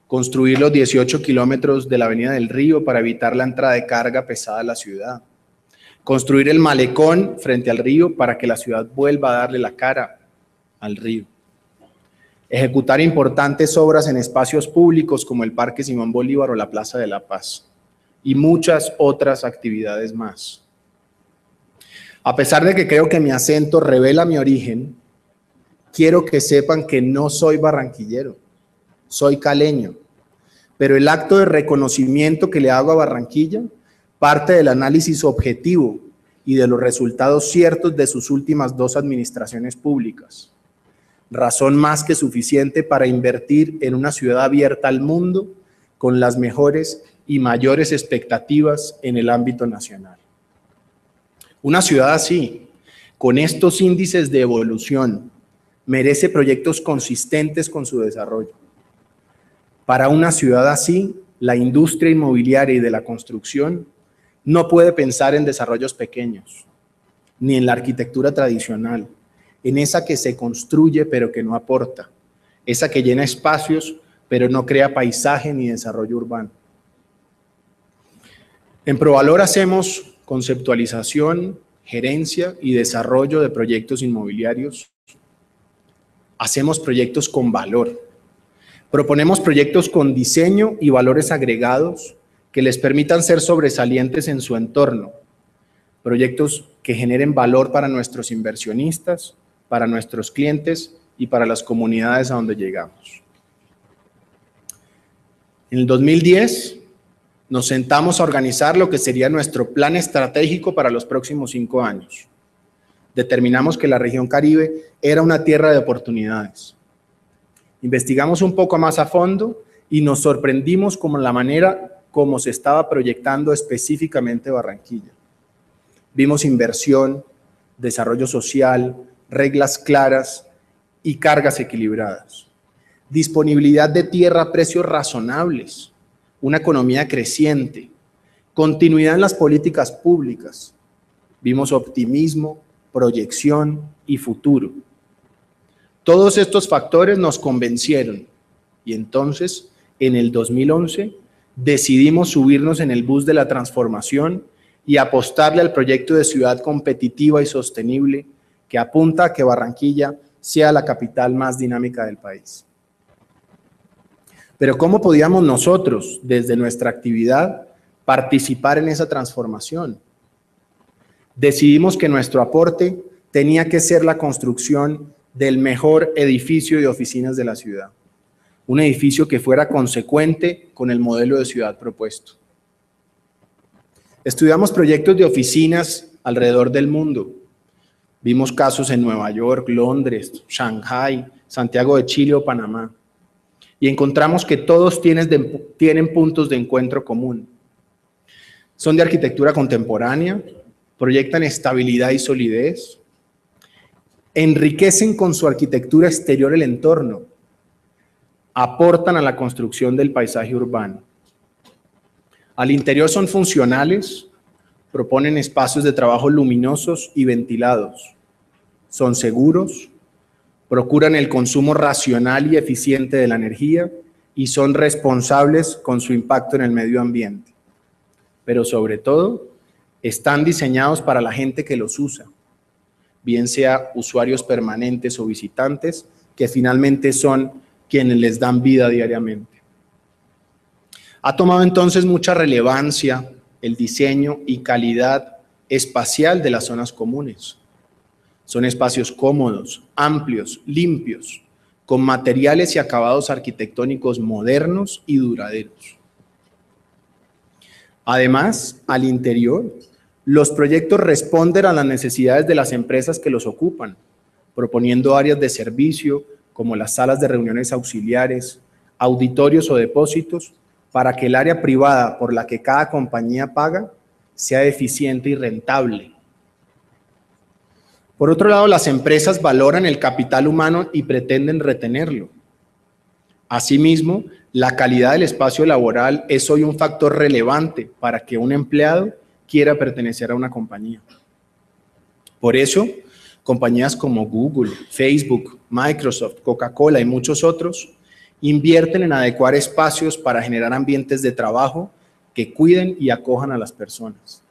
[SPEAKER 5] Construir los 18 kilómetros de la Avenida del Río para evitar la entrada de carga pesada a la ciudad. Construir el malecón frente al río para que la ciudad vuelva a darle la cara al río. Ejecutar importantes obras en espacios públicos como el Parque Simón Bolívar o la Plaza de la Paz. Y muchas otras actividades más. A pesar de que creo que mi acento revela mi origen, quiero que sepan que no soy barranquillero, soy caleño. Pero el acto de reconocimiento que le hago a Barranquilla parte del análisis objetivo y de los resultados ciertos de sus últimas 2 administraciones públicas. Razón más que suficiente para invertir en una ciudad abierta al mundo con las mejores y mayores expectativas en el ámbito nacional. Una ciudad así, con estos índices de evolución, merece proyectos consistentes con su desarrollo. Para una ciudad así, la industria inmobiliaria y de la construcción no puede pensar en desarrollos pequeños, ni en la arquitectura tradicional, en esa que se construye pero que no aporta, esa que llena espacios pero no crea paisaje ni desarrollo urbano. En Provalor hacemos conceptualización, gerencia y desarrollo de proyectos inmobiliarios. Hacemos proyectos con valor. Proponemos proyectos con diseño y valores agregados que les permitan ser sobresalientes en su entorno. Proyectos que generen valor para nuestros inversionistas, para nuestros clientes y para las comunidades a donde llegamos. En el 2010 nos sentamos a organizar lo que sería nuestro plan estratégico para los próximos 5 años. Determinamos que la región Caribe era una tierra de oportunidades. Investigamos un poco más a fondo y nos sorprendimos con la manera como se estaba proyectando específicamente Barranquilla. Vimos inversión, desarrollo social, reglas claras y cargas equilibradas. Disponibilidad de tierra a precios razonables, una economía creciente, continuidad en las políticas públicas. Vimos optimismo, proyección y futuro. Todos estos factores nos convencieron y entonces, en el 2011, decidimos subirnos en el bus de la transformación y apostarle al proyecto de ciudad competitiva y sostenible que apunta a que Barranquilla sea la capital más dinámica del país. Pero ¿cómo podíamos nosotros, desde nuestra actividad, participar en esa transformación? Decidimos que nuestro aporte tenía que ser la construcción del mejor edificio de oficinas de la ciudad. Un edificio que fuera consecuente con el modelo de ciudad propuesto. Estudiamos proyectos de oficinas alrededor del mundo. Vimos casos en Nueva York, Londres, Shanghái, Santiago de Chile o Panamá. Y encontramos que todos tienen puntos de encuentro común. Son de arquitectura contemporánea, proyectan estabilidad y solidez, enriquecen con su arquitectura exterior el entorno, aportan a la construcción del paisaje urbano. Al interior son funcionales, proponen espacios de trabajo luminosos y ventilados, son seguros, procuran el consumo racional y eficiente de la energía y son responsables con su impacto en el medio ambiente. Pero sobre todo, están diseñados para la gente que los usa, bien sea usuarios permanentes o visitantes, que finalmente son quienes les dan vida diariamente. Ha tomado entonces mucha relevancia el diseño y calidad espacial de las zonas comunes. Son espacios cómodos, amplios, limpios, con materiales y acabados arquitectónicos modernos y duraderos. Además, al interior, los proyectos responden a las necesidades de las empresas que los ocupan, proponiendo áreas de servicio como las salas de reuniones auxiliares, auditorios o depósitos, para que el área privada por la que cada compañía paga sea eficiente y rentable. Por otro lado, las empresas valoran el capital humano y pretenden retenerlo. Asimismo, la calidad del espacio laboral es hoy un factor relevante para que un empleado quiera pertenecer a una compañía. Por eso, compañías como Google, Facebook, Microsoft, Coca-Cola y muchos otros invierten en adecuar espacios para generar ambientes de trabajo que cuiden y acojan a las personas.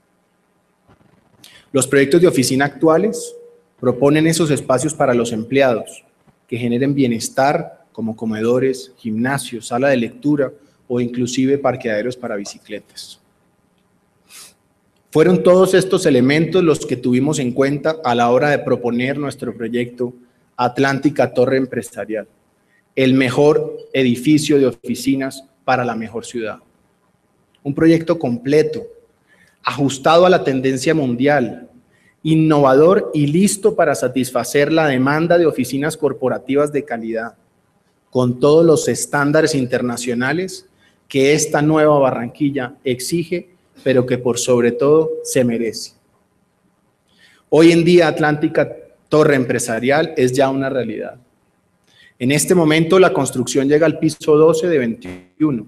[SPEAKER 5] Los proyectos de oficina actuales proponen esos espacios para los empleados que generen bienestar como comedores, gimnasios, sala de lectura o inclusive parqueaderos para bicicletas. Fueron todos estos elementos los que tuvimos en cuenta a la hora de proponer nuestro proyecto Atlántica Torre Empresarial, el mejor edificio de oficinas para la mejor ciudad. Un proyecto completo, ajustado a la tendencia mundial, innovador y listo para satisfacer la demanda de oficinas corporativas de calidad, con todos los estándares internacionales que esta nueva Barranquilla exige, pero que por sobre todo se merece. Hoy en día Atlántica Torre Empresarial es ya una realidad. En este momento la construcción llega al piso 12 de 21,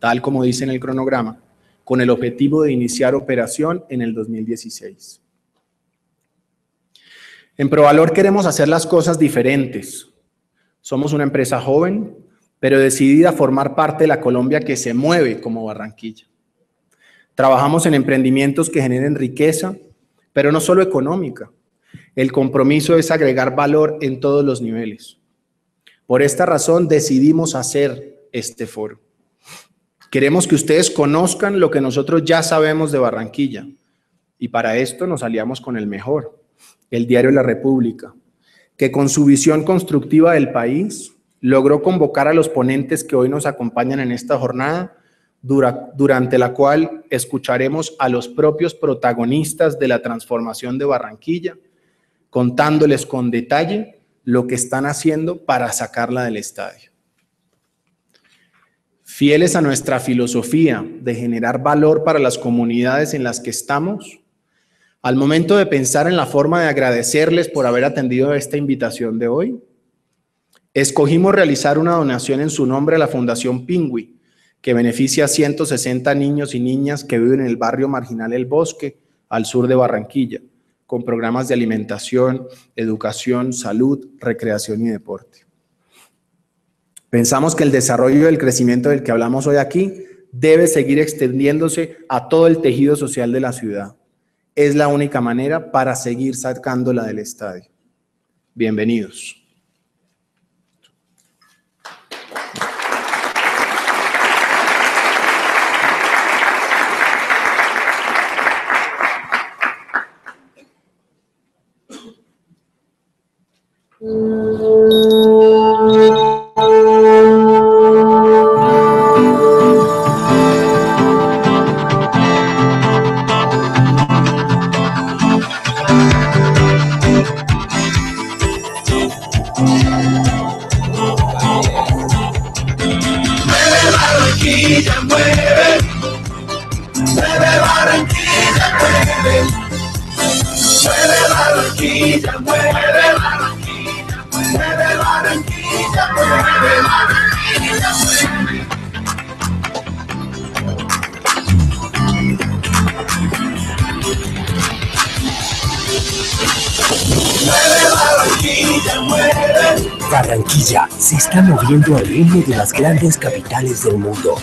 [SPEAKER 5] tal como dice en el cronograma, con el objetivo de iniciar operación en el 2016. En Provalor queremos hacer las cosas diferentes. Somos una empresa joven, pero decidida a formar parte de la Colombia que se mueve como Barranquilla. Trabajamos en emprendimientos que generen riqueza, pero no solo económica. El compromiso es agregar valor en todos los niveles. Por esta razón decidimos hacer este foro. Queremos que ustedes conozcan lo que nosotros ya sabemos de Barranquilla, y para esto nos aliamos con el mejor, el Diario La República, que con su visión constructiva del país logró convocar a los ponentes que hoy nos acompañan en esta jornada, durante la cual escucharemos a los propios protagonistas de la transformación de Barranquilla, contándoles con detalle lo que están haciendo para sacarla del estadio. Fieles a nuestra filosofía de generar valor para las comunidades en las que estamos, al momento de pensar en la forma de agradecerles por haber atendido esta invitación de hoy, escogimos realizar una donación en su nombre a la Fundación Pingüi, que beneficia a 160 niños y niñas que viven en el barrio marginal El Bosque, al sur de Barranquilla, con programas de alimentación, educación, salud, recreación y deporte. Pensamos que el desarrollo y el crecimiento del que hablamos hoy aquí debe seguir extendiéndose a todo el tejido social de la ciudad. Es la única manera para seguir sacándola del estadio. Bienvenidos.
[SPEAKER 1] Barranquilla se está moviendo al ritmo de las grandes capitales del mundo.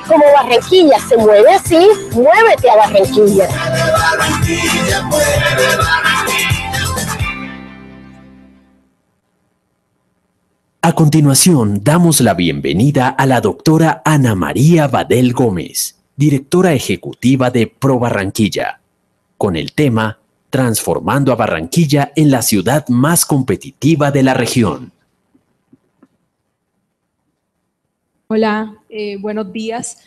[SPEAKER 6] Como Barranquilla se mueve así, muévete a Barranquilla.
[SPEAKER 1] A continuación, damos la bienvenida a la doctora Ana María Badel Gómez, directora ejecutiva de Pro Barranquilla, con el tema Transformando a Barranquilla en la ciudad más competitiva de la región.
[SPEAKER 7] Hola, buenos días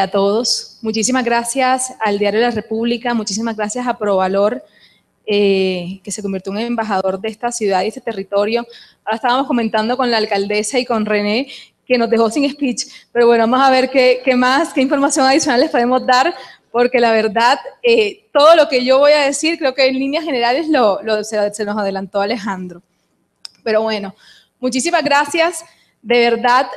[SPEAKER 7] a todos. Muchísimas gracias al Diario de la República, muchísimas gracias a ProValor, que se convirtió en un embajador de esta ciudad y este territorio. Ahora estábamos comentando con la alcaldesa y con René, que nos dejó sin speech, pero bueno, vamos a ver qué información adicional les podemos dar, porque la verdad, todo lo que yo voy a decir, creo que en líneas generales se nos adelantó Alejandro. Pero bueno, muchísimas gracias, de verdad,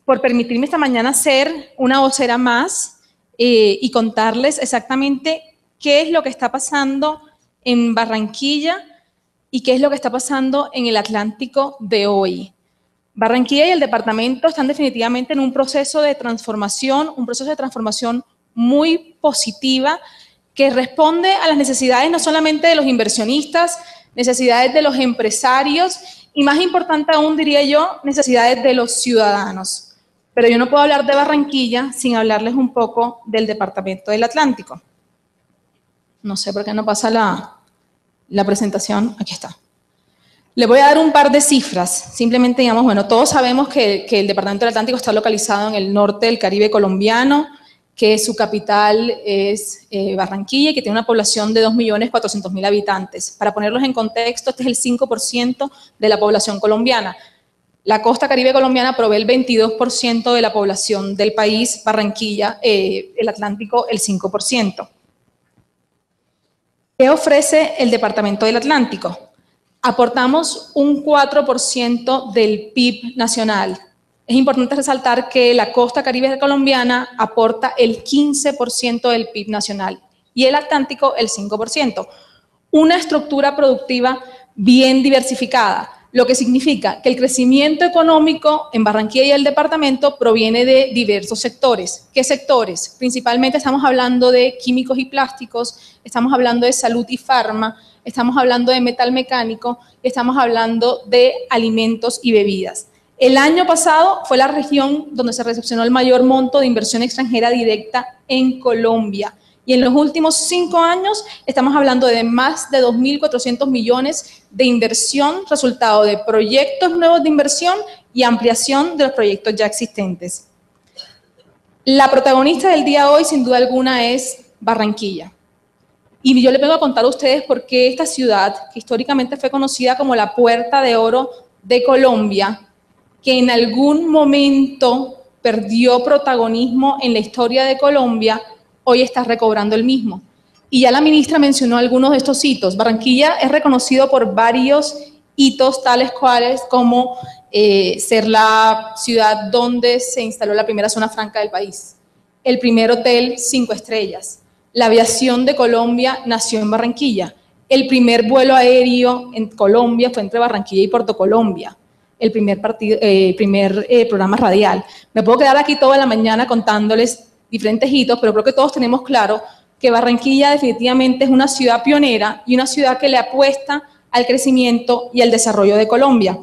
[SPEAKER 7] por permitirme esta mañana ser una vocera más y contarles exactamente qué es lo que está pasando en Barranquilla y qué es lo que está pasando en el Atlántico de hoy. Barranquilla y el departamento están definitivamente en un proceso de transformación muy positiva que responde a las necesidades no solamente de los inversionistas, necesidades de los empresarios y, más importante aún, diría yo, necesidades de los ciudadanos. Pero yo no puedo hablar de Barranquilla sin hablarles un poco del departamento del Atlántico. No sé por qué no pasa la presentación. Aquí está. Les voy a dar un par de cifras. Simplemente, digamos, bueno, todos sabemos que el departamento del Atlántico está localizado en el norte del Caribe colombiano, que su capital es Barranquilla y que tiene una población de 2.400.000 habitantes. Para ponerlos en contexto, este es el 5% de la población colombiana. La costa caribe colombiana provee el 22% de la población del país, Barranquilla, el Atlántico, el 5%. ¿Qué ofrece el departamento del Atlántico? Aportamos un 4% del PIB nacional. Es importante resaltar que la costa caribe colombiana aporta el 15% del PIB nacional y el Atlántico el 5%. Una estructura productiva bien diversificada. lo que significa que el crecimiento económico en Barranquilla y el departamento proviene de diversos sectores. ¿Qué sectores? Principalmente estamos hablando de químicos y plásticos, estamos hablando de salud y farma, estamos hablando de metal mecánico, estamos hablando de alimentos y bebidas. El año pasado fue la región donde se recepcionó el mayor monto de inversión extranjera directa en Colombia. Y en los últimos 5 años estamos hablando de más de 2.400 millones de inversión, resultado de proyectos nuevos de inversión y ampliación de los proyectos ya existentes. La protagonista del día de hoy, sin duda alguna, es Barranquilla. Y yo les vengo a contar a ustedes por qué esta ciudad, que históricamente fue conocida como la Puerta de Oro de Colombia, que en algún momento perdió protagonismo en la historia de Colombia, hoy está recobrando el mismo. Y ya la ministra mencionó algunos de estos hitos. Barranquilla es reconocido por varios hitos tales cuales como ser la ciudad donde se instaló la primera zona franca del país, el primer hotel 5 estrellas, la aviación de Colombia nació en Barranquilla, el primer vuelo aéreo en Colombia fue entre Barranquilla y Puerto Colombia, el primer programa radial. Me puedo quedar aquí toda la mañana contándoles diferentes hitos, pero creo que todos tenemos claro que Barranquilla definitivamente es una ciudad pionera y una ciudad que le apuesta al crecimiento y al desarrollo de Colombia.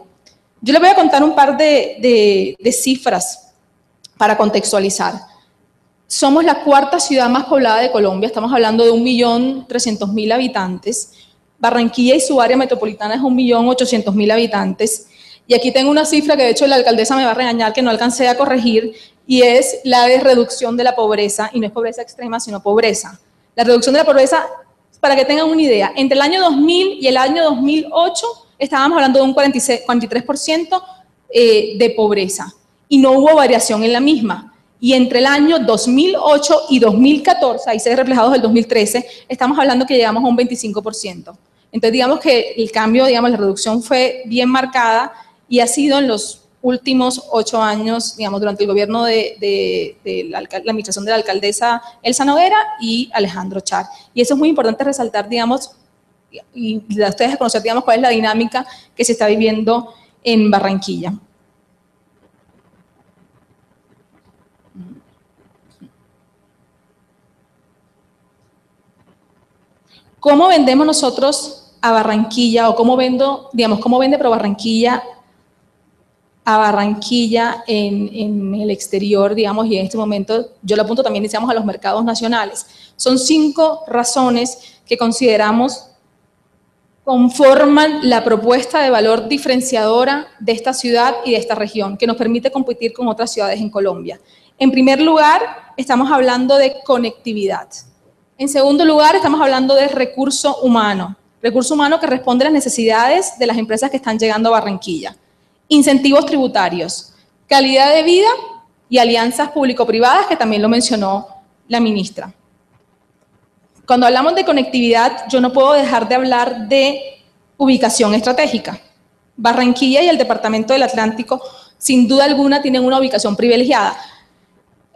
[SPEAKER 7] Yo les voy a contar un par de cifras para contextualizar. Somos la 4ª ciudad más poblada de Colombia, estamos hablando de 1.300.000 habitantes. Barranquilla y su área metropolitana es 1.800.000 habitantes. Y aquí tengo una cifra que de hecho la alcaldesa me va a regañar que no alcancé a corregir, y es la de reducción de la pobreza, y no es pobreza extrema, sino pobreza. La reducción de la pobreza, para que tengan una idea, entre el año 2000 y el año 2008 estábamos hablando de un 43% de pobreza, y no hubo variación en la misma. Y entre el año 2008 y 2014, ahí se ve reflejado el 2013, estamos hablando que llegamos a un 25%. Entonces, digamos que el cambio, digamos, la reducción fue bien marcada y ha sido en los últimos 8 años, digamos, durante el gobierno de la administración de la alcaldesa Elsa Noguera y Alejandro Char. Y eso es muy importante resaltar, digamos, y a ustedes a conocer, digamos, cuál es la dinámica que se está viviendo en Barranquilla. ¿Cómo vendemos nosotros a Barranquilla, o cómo vendo, digamos, cómo vende Pro Barranquilla a Barranquilla en el exterior, digamos, y en este momento yo lo apunto también, digamos, a los mercados nacionales? Son 5 razones que consideramos conforman la propuesta de valor diferenciadora de esta ciudad y de esta región, que nos permite competir con otras ciudades en Colombia. En primer lugar, estamos hablando de conectividad. En segundo lugar, estamos hablando de recurso humano que responde a las necesidades de las empresas que están llegando a Barranquilla. Incentivos tributarios, calidad de vida y alianzas público-privadas, que también lo mencionó la ministra. Cuando hablamos de conectividad, yo no puedo dejar de hablar de ubicación estratégica. Barranquilla y el departamento del Atlántico, sin duda alguna, tienen una ubicación privilegiada.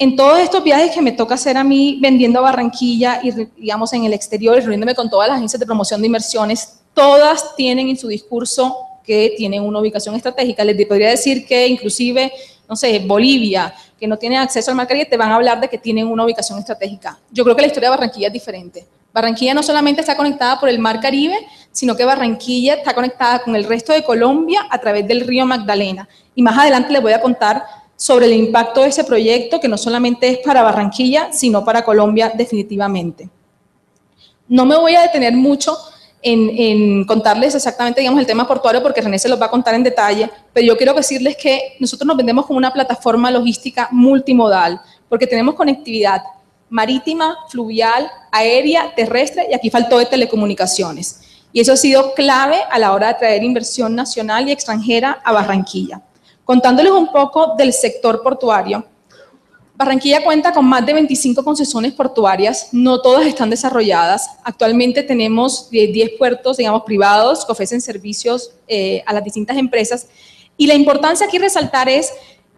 [SPEAKER 7] En todos estos viajes que me toca hacer a mí vendiendo a Barranquilla y, digamos, en el exterior y reuniéndome con todas las agencias de promoción de inversiones, todas tienen en su discurso que tienen una ubicación estratégica. Les podría decir que inclusive, no sé, Bolivia, que no tiene acceso al Mar Caribe, te van a hablar de que tienen una ubicación estratégica. Yo creo que la historia de Barranquilla es diferente. Barranquilla no solamente está conectada por el Mar Caribe, sino que Barranquilla está conectada con el resto de Colombia a través del río Magdalena. Y más adelante les voy a contar sobre el impacto de ese proyecto, que no solamente es para Barranquilla, sino para Colombia definitivamente. No me voy a detener mucho en contarles exactamente, digamos, el tema portuario, porque René se los va a contar en detalle, pero yo quiero decirles que nosotros nos vendemos como una plataforma logística multimodal, porque tenemos conectividad marítima, fluvial, aérea, terrestre, y aquí faltó de telecomunicaciones. Y eso ha sido clave a la hora de atraer inversión nacional y extranjera a Barranquilla. Contándoles un poco del sector portuario, Barranquilla cuenta con más de 25 concesiones portuarias, no todas están desarrolladas. Actualmente tenemos 10 puertos, digamos, privados que ofrecen servicios a las distintas empresas. Y la importancia aquí resaltar es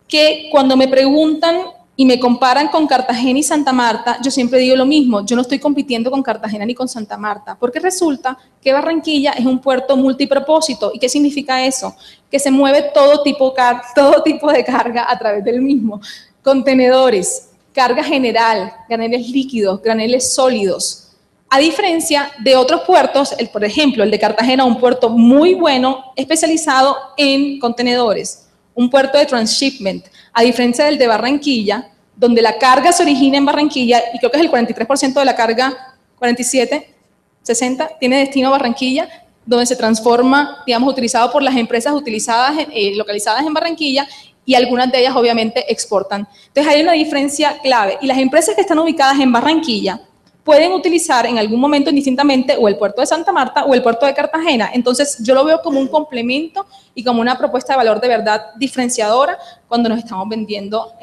[SPEAKER 7] que cuando me preguntan y me comparan con Cartagena y Santa Marta, yo siempre digo lo mismo, yo no estoy compitiendo con Cartagena ni con Santa Marta, porque resulta que Barranquilla es un puerto multipropósito. ¿Y qué significa eso? Que se mueve todo tipo de carga a través del mismo. Contenedores, carga general, graneles líquidos, graneles sólidos. A diferencia de otros puertos, por ejemplo, el de Cartagena, un puerto muy bueno, especializado en contenedores, un puerto de transshipment, a diferencia del de Barranquilla, donde la carga se origina en Barranquilla, y creo que es el 43% de la carga, 47, 60, tiene destino a Barranquilla, donde se transforma, digamos, utilizado por las empresas localizadas en Barranquilla, y algunas de ellas obviamente exportan. Entonces hay una diferencia clave, y las empresas que están ubicadas en Barranquilla pueden utilizar en algún momento indistintamente o el puerto de Santa Marta o el puerto de Cartagena. Entonces yo lo veo como un complemento y como una propuesta de valor de verdad diferenciadora cuando nos estamos vendiendo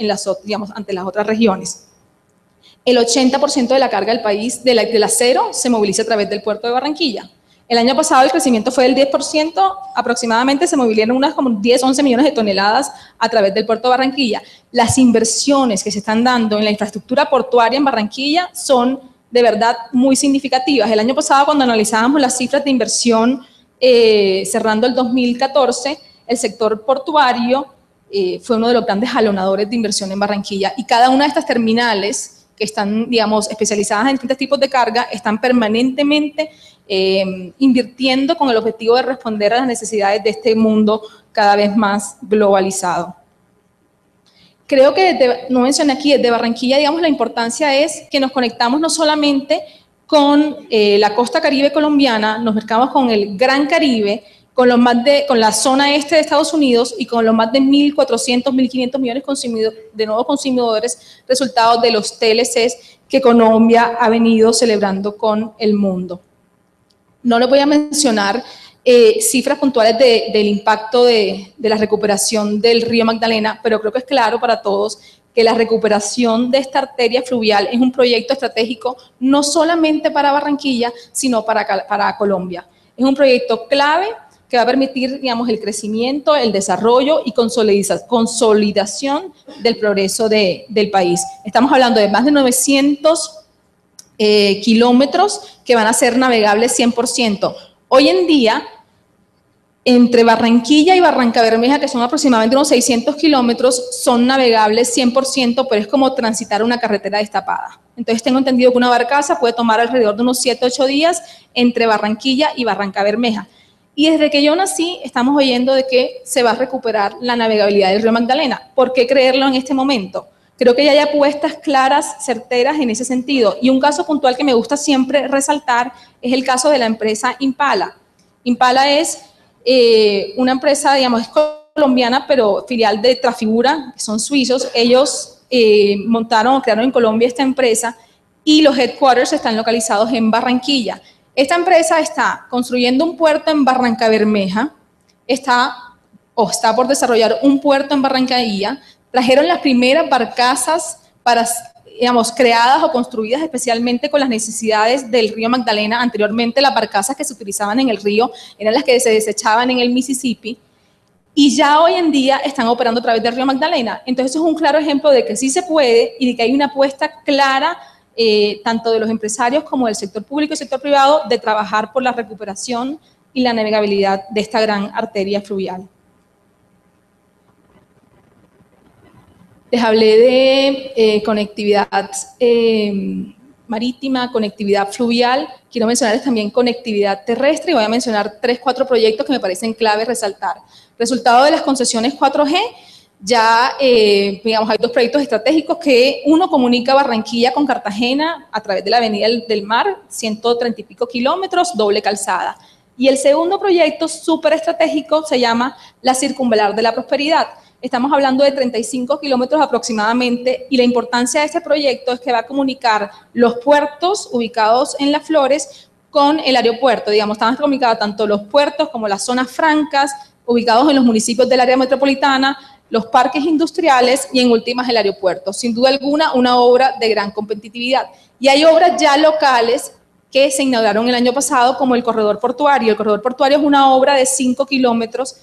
[SPEAKER 7] ante las otras regiones. El 80% de la carga del país del acero se moviliza a través del puerto de Barranquilla. El año pasado el crecimiento fue del 10%, aproximadamente se movilizaron unas como 10, 11 millones de toneladas a través del puerto de Barranquilla. Las inversiones que se están dando en la infraestructura portuaria en Barranquilla son de verdad muy significativas. El año pasado, cuando analizábamos las cifras de inversión cerrando el 2014, el sector portuario fue uno de los grandes jalonadores de inversión en Barranquilla, y cada una de estas terminales que están, digamos, especializadas en distintos tipos de carga, están permanentemente invirtiendo con el objetivo de responder a las necesidades de este mundo cada vez más globalizado. Creo que, no mencioné aquí, desde Barranquilla, digamos, la importancia es que nos conectamos no solamente con la costa caribe colombiana, nos mercamos con el Gran Caribe, con la zona este de Estados Unidos y con los más de 1.400, 1.500 millones de nuevos consumidores, resultados de los TLCs que Colombia ha venido celebrando con el mundo. No les voy a mencionar cifras puntuales del impacto de la recuperación del río Magdalena, pero creo que es claro para todos que la recuperación de esta arteria fluvial es un proyecto estratégico no solamente para Barranquilla, sino para Colombia. Es un proyecto clave que va a permitir, digamos, el crecimiento, el desarrollo y consolidación del progreso del país. Estamos hablando de más de 900 kilómetros que van a ser navegables 100%. Hoy en día, entre Barranquilla y Barrancabermeja, que son aproximadamente unos 600 kilómetros, son navegables 100%, pero es como transitar una carretera destapada. Entonces tengo entendido que una barcaza puede tomar alrededor de unos 7-8 días entre Barranquilla y Barrancabermeja. Y desde que yo nací, estamos oyendo de que se va a recuperar la navegabilidad del río Magdalena. ¿Por qué creerlo en este momento? Creo que ya hay apuestas claras, certeras en ese sentido. Y un caso puntual que me gusta siempre resaltar es el caso de la empresa Impala. Impala es una empresa, digamos, es colombiana, pero filial de Trafigura, que son suizos. Ellos crearon en Colombia esta empresa y los headquarters están localizados en Barranquilla. Esta empresa está construyendo un puerto en Barrancabermeja, está por desarrollar un puerto en Barranquilla. Trajeron las primeras barcazas creadas o construidas especialmente con las necesidades del río Magdalena. Anteriormente las barcazas que se utilizaban en el río eran las que se desechaban en el Mississippi, y ya hoy en día están operando a través del río Magdalena. Entonces eso es un claro ejemplo de que sí se puede y de que hay una apuesta clara tanto de los empresarios como del sector público y sector privado de trabajar por la recuperación y la navegabilidad de esta gran arteria fluvial. Les hablé de conectividad marítima, conectividad fluvial. Quiero mencionarles también conectividad terrestre y voy a mencionar 3-4 proyectos que me parecen clave resaltar. Resultado de las concesiones 4G, ya digamos, hay 2 proyectos estratégicos que uno comunica Barranquilla con Cartagena a través de la Avenida del Mar, 130 y pico kilómetros, doble calzada. Y el segundo proyecto súper estratégico se llama la Circunvalar de la Prosperidad. Estamos hablando de 35 kilómetros aproximadamente, y la importancia de este proyecto es que va a comunicar los puertos ubicados en Las Flores con el aeropuerto. Digamos, están comunicados tanto los puertos como las zonas francas, ubicados en los municipios del área metropolitana, los parques industriales y en últimas el aeropuerto. Sin duda alguna, una obra de gran competitividad. Y hay obras ya locales que se inauguraron el año pasado, como el corredor portuario. El corredor portuario es una obra de 5 kilómetros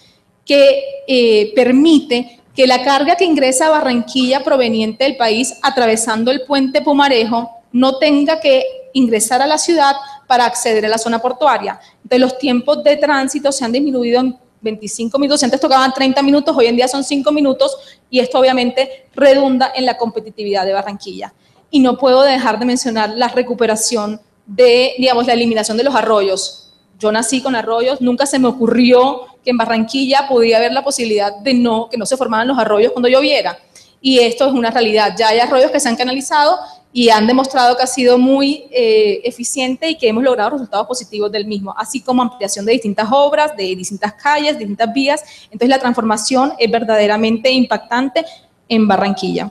[SPEAKER 7] que permite que la carga que ingresa a Barranquilla proveniente del país atravesando el puente Pumarejo no tenga que ingresar a la ciudad para acceder a la zona portuaria. Entonces los tiempos de tránsito se han disminuido en 25 minutos, antes tocaban 30 minutos, hoy en día son 5 minutos y esto obviamente redunda en la competitividad de Barranquilla. Y no puedo dejar de mencionar la recuperación de, digamos, la eliminación de los arroyos. Yo nací con arroyos, nunca se me ocurrió que en Barranquilla podía haber la posibilidad de que no se formaran los arroyos cuando lloviera. Y esto es una realidad. Ya hay arroyos que se han canalizado y han demostrado que ha sido muy eficiente y que hemos logrado resultados positivos del mismo, así como ampliación de distintas obras, de distintas calles, distintas vías. Entonces la transformación es verdaderamente impactante en Barranquilla.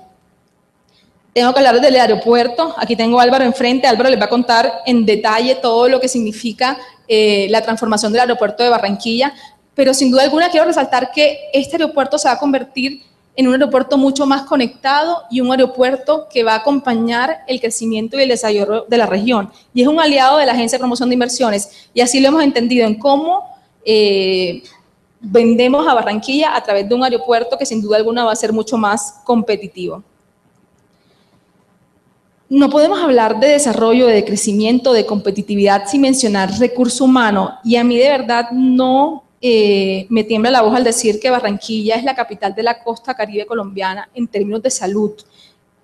[SPEAKER 7] Tengo que hablar del aeropuerto. Aquí tengo a Álvaro enfrente. Álvaro les va a contar en detalle todo lo que significa la transformación del aeropuerto de Barranquilla, pero sin duda alguna quiero resaltar que este aeropuerto se va a convertir en un aeropuerto mucho más conectado y un aeropuerto que va a acompañar el crecimiento y el desarrollo de la región. Y es un aliado de la Agencia de Promoción de Inversiones, y así lo hemos entendido en cómo vendemos a Barranquilla a través de un aeropuerto que sin duda alguna va a ser mucho más competitivo. No podemos hablar de desarrollo, de crecimiento, de competitividad sin mencionar recurso humano, y a mí de verdad no me tiembla la voz al decir que Barranquilla es la capital de la costa caribe colombiana en términos de salud.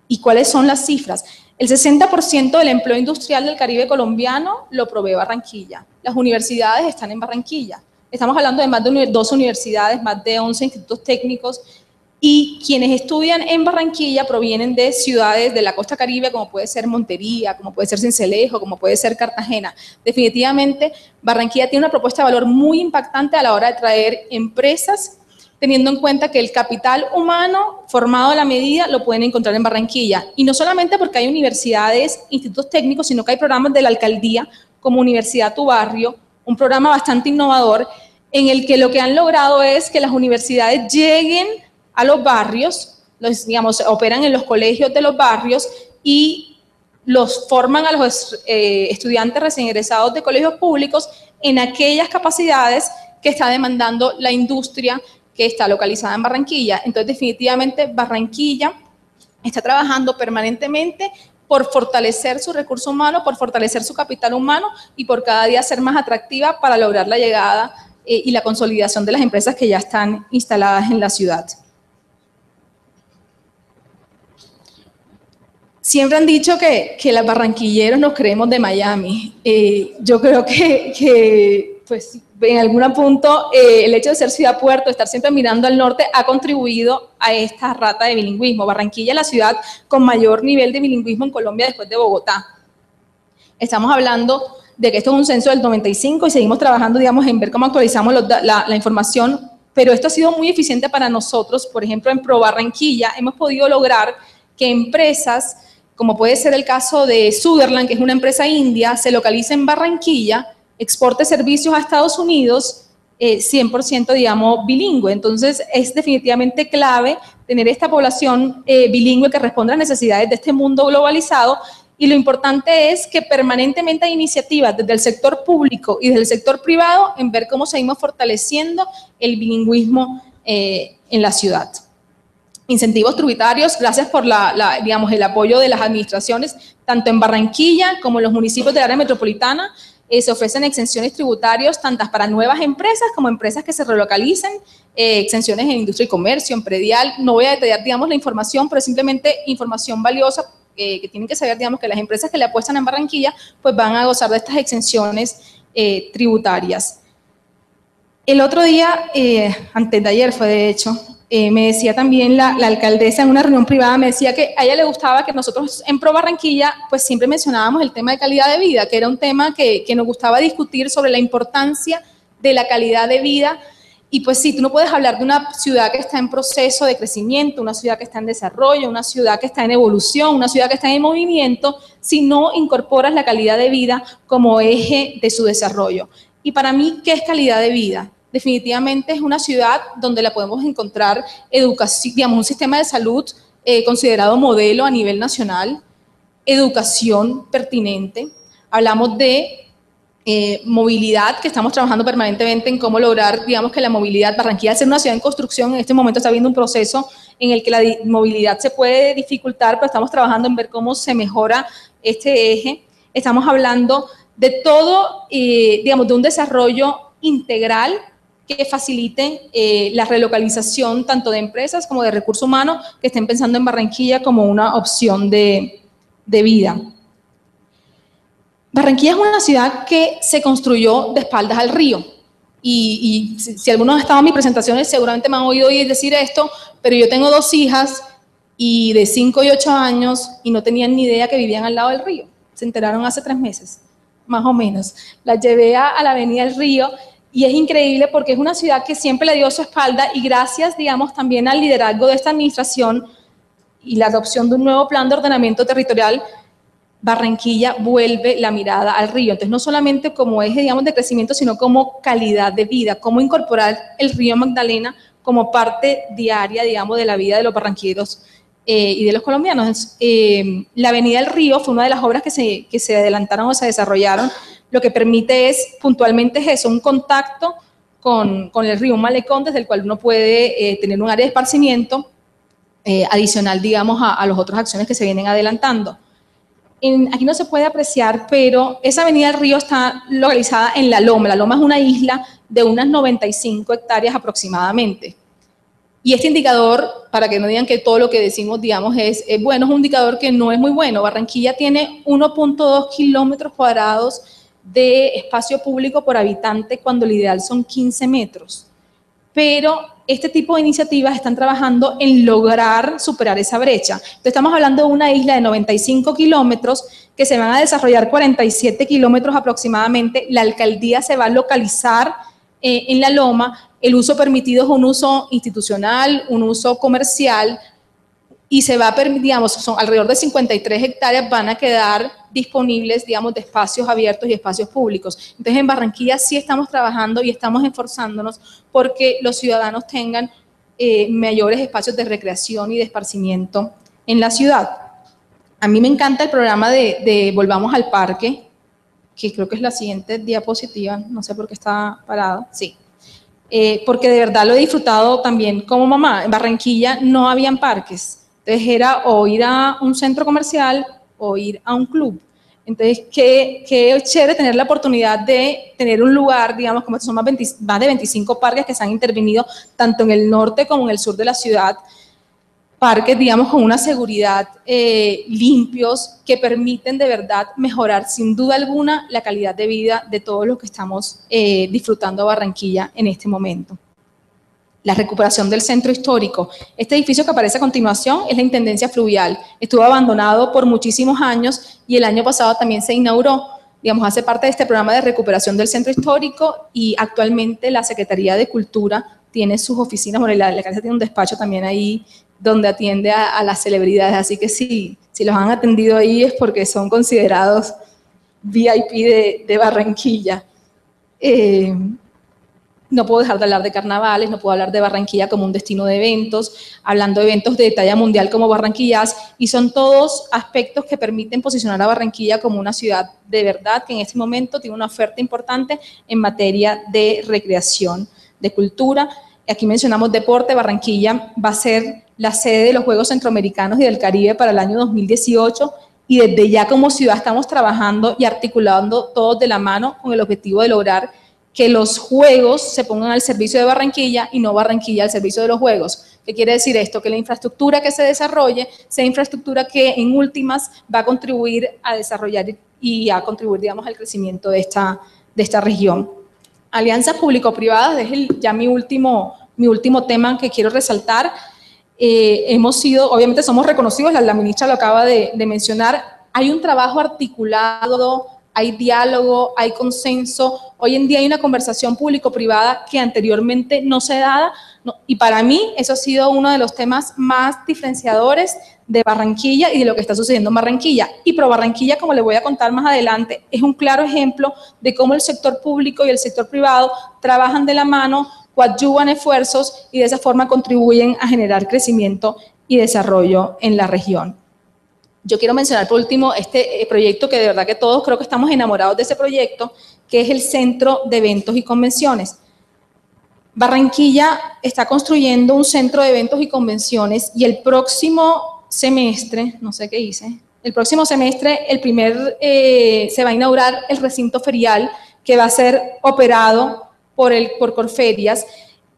[SPEAKER 7] ¿Y cuáles son las cifras? El 60% del empleo industrial del Caribe colombiano lo provee Barranquilla. Las universidades están en Barranquilla. Estamos hablando de más de 2 universidades, más de 11 institutos técnicos, y quienes estudian en Barranquilla provienen de ciudades de la costa caribe, como puede ser Montería, como puede ser Sincelejo, como puede ser Cartagena. Definitivamente, Barranquilla tiene una propuesta de valor muy impactante a la hora de traer empresas, teniendo en cuenta que el capital humano formado a la medida lo pueden encontrar en Barranquilla. Y no solamente porque hay universidades, institutos técnicos, sino que hay programas de la alcaldía, como Universidad Tu Barrio, un programa bastante innovador, en el que lo que han logrado es que las universidades lleguen a los barrios, digamos, operan en los colegios de los barrios y los forman a los estudiantes recién egresados de colegios públicos en aquellas capacidades que está demandando la industria que está localizada en Barranquilla. Entonces, definitivamente, Barranquilla está trabajando permanentemente por fortalecer su recurso humano, por fortalecer su capital humano y por cada día ser más atractiva para lograr la llegada y la consolidación de las empresas que ya están instaladas en la ciudad. Siempre han dicho que los barranquilleros nos creemos de Miami. Yo creo que pues, en algún punto el hecho de ser ciudad-puerto, estar siempre mirando al norte, ha contribuido a esta rata de bilingüismo. Barranquilla es la ciudad con mayor nivel de bilingüismo en Colombia después de Bogotá. Estamos hablando de que esto es un censo del 95 y seguimos trabajando, digamos, en ver cómo actualizamos la información, pero esto ha sido muy eficiente para nosotros. Por ejemplo, en Pro Barranquilla hemos podido lograr que empresas, como puede ser el caso de Sutherland, que es una empresa india, se localiza en Barranquilla, exporte servicios a Estados Unidos, 100%, digamos, bilingüe. Entonces, es definitivamente clave tener esta población bilingüe que responda a las necesidades de este mundo globalizado, y lo importante es que permanentemente hay iniciativas desde el sector público y desde el sector privado en ver cómo seguimos fortaleciendo el bilingüismo en la ciudad. Incentivos tributarios, gracias por digamos, el apoyo de las administraciones, tanto en Barranquilla como en los municipios del área metropolitana, se ofrecen exenciones tributarias tantas para nuevas empresas como empresas que se relocalicen, exenciones en industria y comercio, en predial. No voy a detallar, digamos, la información, pero es simplemente información valiosa que tienen que saber, digamos, que las empresas que le apuestan en Barranquilla pues van a gozar de estas exenciones tributarias. El otro día, antes de ayer fue de hecho, me decía también la alcaldesa en una reunión privada, me decía que a ella le gustaba que nosotros en Pro Barranquilla pues siempre mencionábamos el tema de calidad de vida, que era un tema que nos gustaba discutir sobre la importancia de la calidad de vida. Y pues sí, tú no puedes hablar de una ciudad que está en proceso de crecimiento, una ciudad que está en desarrollo, una ciudad que está en evolución, una ciudad que está en movimiento, si no incorporas la calidad de vida como eje de su desarrollo. Y para mí, ¿qué es calidad de vida? Definitivamente es una ciudad donde la podemos encontrar educación, digamos, un sistema de salud considerado modelo a nivel nacional, educación pertinente, hablamos de movilidad, que estamos trabajando permanentemente en cómo lograr, digamos, que la movilidad, Barranquilla, al ser una ciudad en construcción, en este momento está habiendo un proceso en el que la movilidad se puede dificultar, pero estamos trabajando en ver cómo se mejora este eje. Estamos hablando de todo, digamos, de un desarrollo integral que facilite la relocalización tanto de empresas como de recursos humanos que estén pensando en Barranquilla como una opción de vida. Barranquilla es una ciudad que se construyó de espaldas al río y si algunos han estado en mis presentaciones seguramente me han oído decir esto, pero yo tengo 2 hijas y de 5 y 8 años y no tenían ni idea que vivían al lado del río. Se enteraron hace 3 meses, más o menos. Las llevé a la avenida del río y es increíble porque es una ciudad que siempre le dio su espalda y gracias, digamos, también al liderazgo de esta administración y la adopción de un nuevo plan de ordenamiento territorial, Barranquilla vuelve la mirada al río. Entonces, no solamente como eje, digamos, de crecimiento, sino como calidad de vida, cómo incorporar el río Magdalena como parte diaria, digamos, de la vida de los barranquilleros y de los colombianos. La Avenida del Río fue una de las obras que se adelantaron o se desarrollaron. Lo que permite es, puntualmente es eso, un contacto con el río, un malecón desde el cual uno puede tener un área de esparcimiento adicional, digamos, a las otras acciones que se vienen adelantando. Aquí no se puede apreciar, pero esa avenida del río está localizada en La Loma. La Loma es una isla de unas 95 hectáreas aproximadamente. Y este indicador, para que no digan que todo lo que decimos, digamos, es bueno, es un indicador que no es muy bueno. Barranquilla tiene 1.2 kilómetros cuadrados de espacio público por habitante cuando el ideal son 15 metros. Pero este tipo de iniciativas están trabajando en lograr superar esa brecha. Entonces estamos hablando de una isla de 95 kilómetros que se van a desarrollar 47 kilómetros aproximadamente. La alcaldía se va a localizar en La Loma. El uso permitido es un uso institucional, un uso comercial y se va a permitir, digamos, son alrededor de 53 hectáreas van a quedar disponibles, digamos, de espacios abiertos y espacios públicos. Entonces, en Barranquilla sí estamos trabajando y estamos esforzándonos porque los ciudadanos tengan mayores espacios de recreación y de esparcimiento en la ciudad. A mí me encanta el programa de Volvamos al Parque, que creo que es la siguiente diapositiva, no sé por qué está parado, sí. Porque de verdad lo he disfrutado también como mamá. En Barranquilla no habían parques. Entonces era o ir a un centro comercial o ir a un club. Entonces, qué chévere tener la oportunidad de tener un lugar, digamos, como son más de 25 parques que se han intervenido tanto en el norte como en el sur de la ciudad. Parques, digamos, con una seguridad limpios que permiten de verdad mejorar sin duda alguna la calidad de vida de todos los que estamos disfrutando Barranquilla en este momento. La recuperación del centro histórico. Este edificio que aparece a continuación es la Intendencia Fluvial. Estuvo abandonado por muchísimos años y el año pasado también se inauguró. Digamos, hace parte de este programa de recuperación del centro histórico y actualmente la Secretaría de Cultura tiene sus oficinas, bueno, la alcaldía tiene un despacho también ahí donde atiende a las celebridades. Así que si los han atendido ahí es porque son considerados VIP de Barranquilla. No puedo dejar de hablar de carnavales, no puedo hablar de Barranquilla como un destino de eventos, hablando de eventos de talla mundial como Barranquillas, y son todos aspectos que permiten posicionar a Barranquilla como una ciudad de verdad que en este momento tiene una oferta importante en materia de recreación, de cultura. Aquí mencionamos deporte. Barranquilla va a ser la sede de los Juegos Centroamericanos y del Caribe para el año 2018 y desde ya como ciudad estamos trabajando y articulando todos de la mano con el objetivo de lograr que los juegos se pongan al servicio de Barranquilla y no Barranquilla al servicio de los juegos. ¿Qué quiere decir esto? Que la infraestructura que se desarrolle sea infraestructura que en últimas va a contribuir a desarrollar y a contribuir, digamos, al crecimiento de esta región. Alianzas público-privadas es ya mi último tema que quiero resaltar. Hemos sido, obviamente somos reconocidos, la ministra lo acaba de mencionar, hay un trabajo articulado, hay diálogo, hay consenso. Hoy en día hay una conversación público-privada que anteriormente no se daba, y para mí eso ha sido uno de los temas más diferenciadores de Barranquilla y de lo que está sucediendo en Barranquilla. Y Pro Barranquilla, como les voy a contar más adelante, es un claro ejemplo de cómo el sector público y el sector privado trabajan de la mano, coadyuvan esfuerzos y de esa forma contribuyen a generar crecimiento y desarrollo en la región. Yo quiero mencionar por último este proyecto que de verdad que todos creo que estamos enamorados de ese proyecto, que es el Centro de Eventos y Convenciones. Barranquilla está construyendo un centro de eventos y convenciones y el próximo semestre, no sé qué hice, el próximo semestre se va a inaugurar el recinto ferial que va a ser operado por Corferias.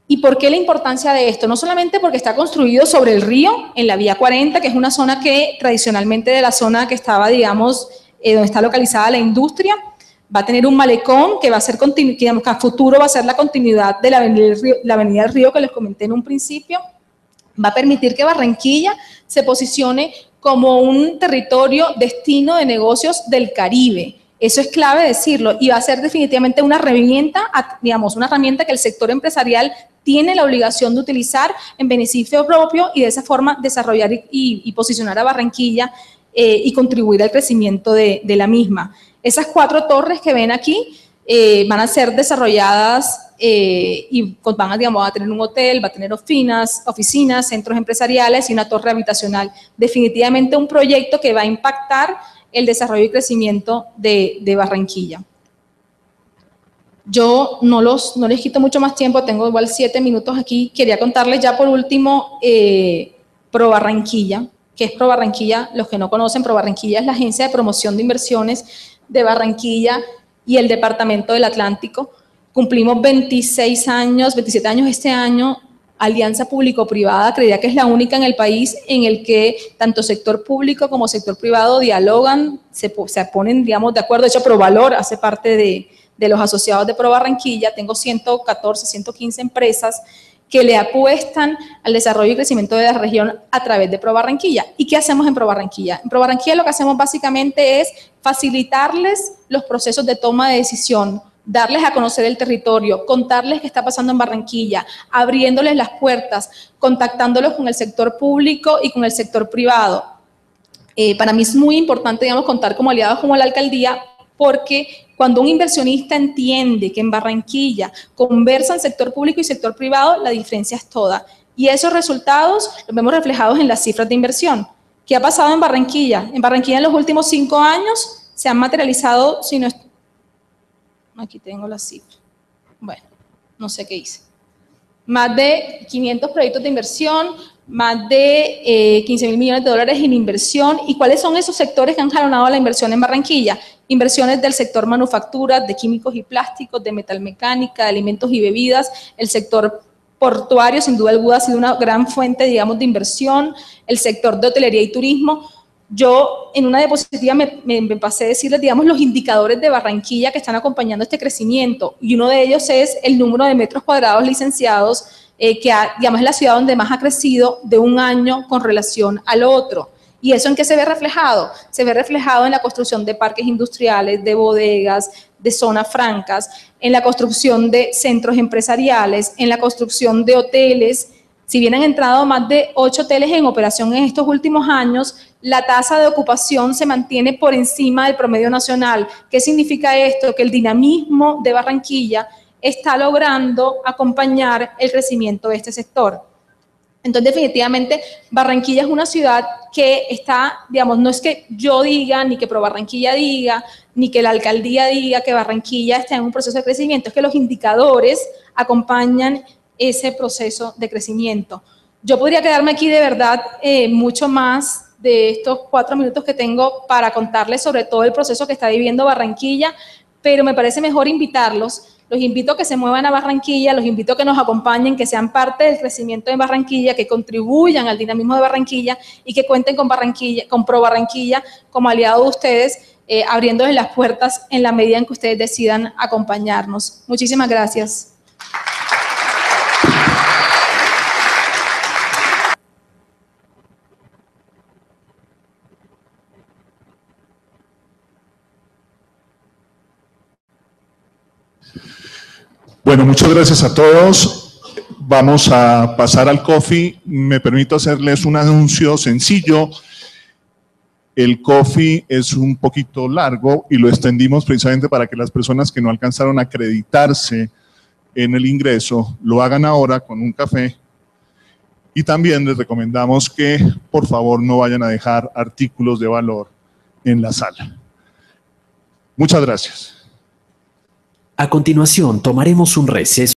[SPEAKER 7] ¿Y por qué la importancia de esto? No solamente porque está construido sobre el río, en la Vía 40, que es una zona que tradicionalmente de la zona que estaba, digamos, donde está localizada la industria, va a tener un malecón que va a ser, digamos, que a futuro va a ser la continuidad de la Avenida del Río que les comenté en un principio. Va a permitir que Barranquilla se posicione como un territorio destino de negocios del Caribe. Eso es clave decirlo y va a ser definitivamente una herramienta, digamos, una herramienta que el sector empresarial tiene la obligación de utilizar en beneficio propio y de esa forma desarrollar y posicionar a Barranquilla y contribuir al crecimiento de la misma. Esas 4 torres que ven aquí van a ser desarrolladas y van a, digamos, a tener un hotel, va a tener oficinas, centros empresariales y una torre habitacional. Definitivamente un proyecto que va a impactar el desarrollo y crecimiento de Barranquilla. Yo no les quito mucho más tiempo, tengo igual 7 minutos aquí. Quería contarles ya por último Pro Barranquilla. ¿Qué es Pro Barranquilla? Los que no conocen, Pro Barranquilla es la agencia de promoción de inversiones de Barranquilla y el Departamento del Atlántico. Cumplimos 27 años este año. Alianza público-privada, creería que es la única en el país en el que tanto sector público como sector privado dialogan, se ponen, digamos, de acuerdo. De hecho, Provalor hace parte de los asociados de Pro Barranquilla. Tengo 114, 115 empresas que le apuestan al desarrollo y crecimiento de la región a través de Pro Barranquilla. ¿Y qué hacemos en Pro Barranquilla? En Pro Barranquilla lo que hacemos básicamente es facilitarles los procesos de toma de decisión, darles a conocer el territorio, contarles qué está pasando en Barranquilla, abriéndoles las puertas, contactándolos con el sector público y con el sector privado. Para mí es muy importante, digamos, contar como aliados como la alcaldía, porque cuando un inversionista entiende que en Barranquilla conversan sector público y sector privado, la diferencia es toda. Y esos resultados los vemos reflejados en las cifras de inversión. ¿Qué ha pasado en Barranquilla? En Barranquilla en los últimos 5 años se han materializado, si no es... Aquí tengo la cifra. Bueno, no sé qué hice. Más de 500 proyectos de inversión, más de 15.000 millones de dólares en inversión. ¿Y cuáles son esos sectores que han jalonado la inversión en Barranquilla? Inversiones del sector manufacturas, de químicos y plásticos, de metalmecánica, de alimentos y bebidas. El sector portuario, sin duda alguna, ha sido una gran fuente, digamos, de inversión. El sector de hotelería y turismo. Yo en una diapositiva me pasé a decirles, digamos, los indicadores de Barranquilla que están acompañando este crecimiento, y uno de ellos es el número de metros cuadrados licenciados, digamos, es la ciudad donde más ha crecido de un año con relación al otro. ¿Y eso en qué se ve reflejado? Se ve reflejado en la construcción de parques industriales, de bodegas, de zonas francas, en la construcción de centros empresariales, en la construcción de hoteles. Si bien han entrado más de 8 hoteles en operación en estos últimos años, la tasa de ocupación se mantiene por encima del promedio nacional. ¿Qué significa esto? Que el dinamismo de Barranquilla está logrando acompañar el crecimiento de este sector. Entonces, definitivamente, Barranquilla es una ciudad que está, digamos, no es que yo diga, ni que Pro Barranquilla diga, ni que la alcaldía diga que Barranquilla está en un proceso de crecimiento, es que los indicadores acompañan ese proceso de crecimiento. Yo podría quedarme aquí de verdad mucho más de estos 4 minutos que tengo para contarles sobre todo el proceso que está viviendo Barranquilla, pero me parece mejor invitarlos. Los invito a que se muevan a Barranquilla, los invito a que nos acompañen, que sean parte del crecimiento de Barranquilla, que contribuyan al dinamismo de Barranquilla y que cuenten con Barranquilla, con Pro Barranquilla como aliado de ustedes, abriéndoles las puertas en la medida en que ustedes decidan acompañarnos. Muchísimas gracias.
[SPEAKER 8] Bueno, muchas gracias a todos. Vamos a pasar al coffee. Me permito hacerles un anuncio sencillo. El coffee es un poquito largo y lo extendimos precisamente para que las personas que no alcanzaron a acreditarse en el ingreso lo hagan ahora con un café. Y también les recomendamos que, por favor, no vayan a dejar artículos de valor en la sala. Muchas gracias.
[SPEAKER 1] A continuación, tomaremos un receso.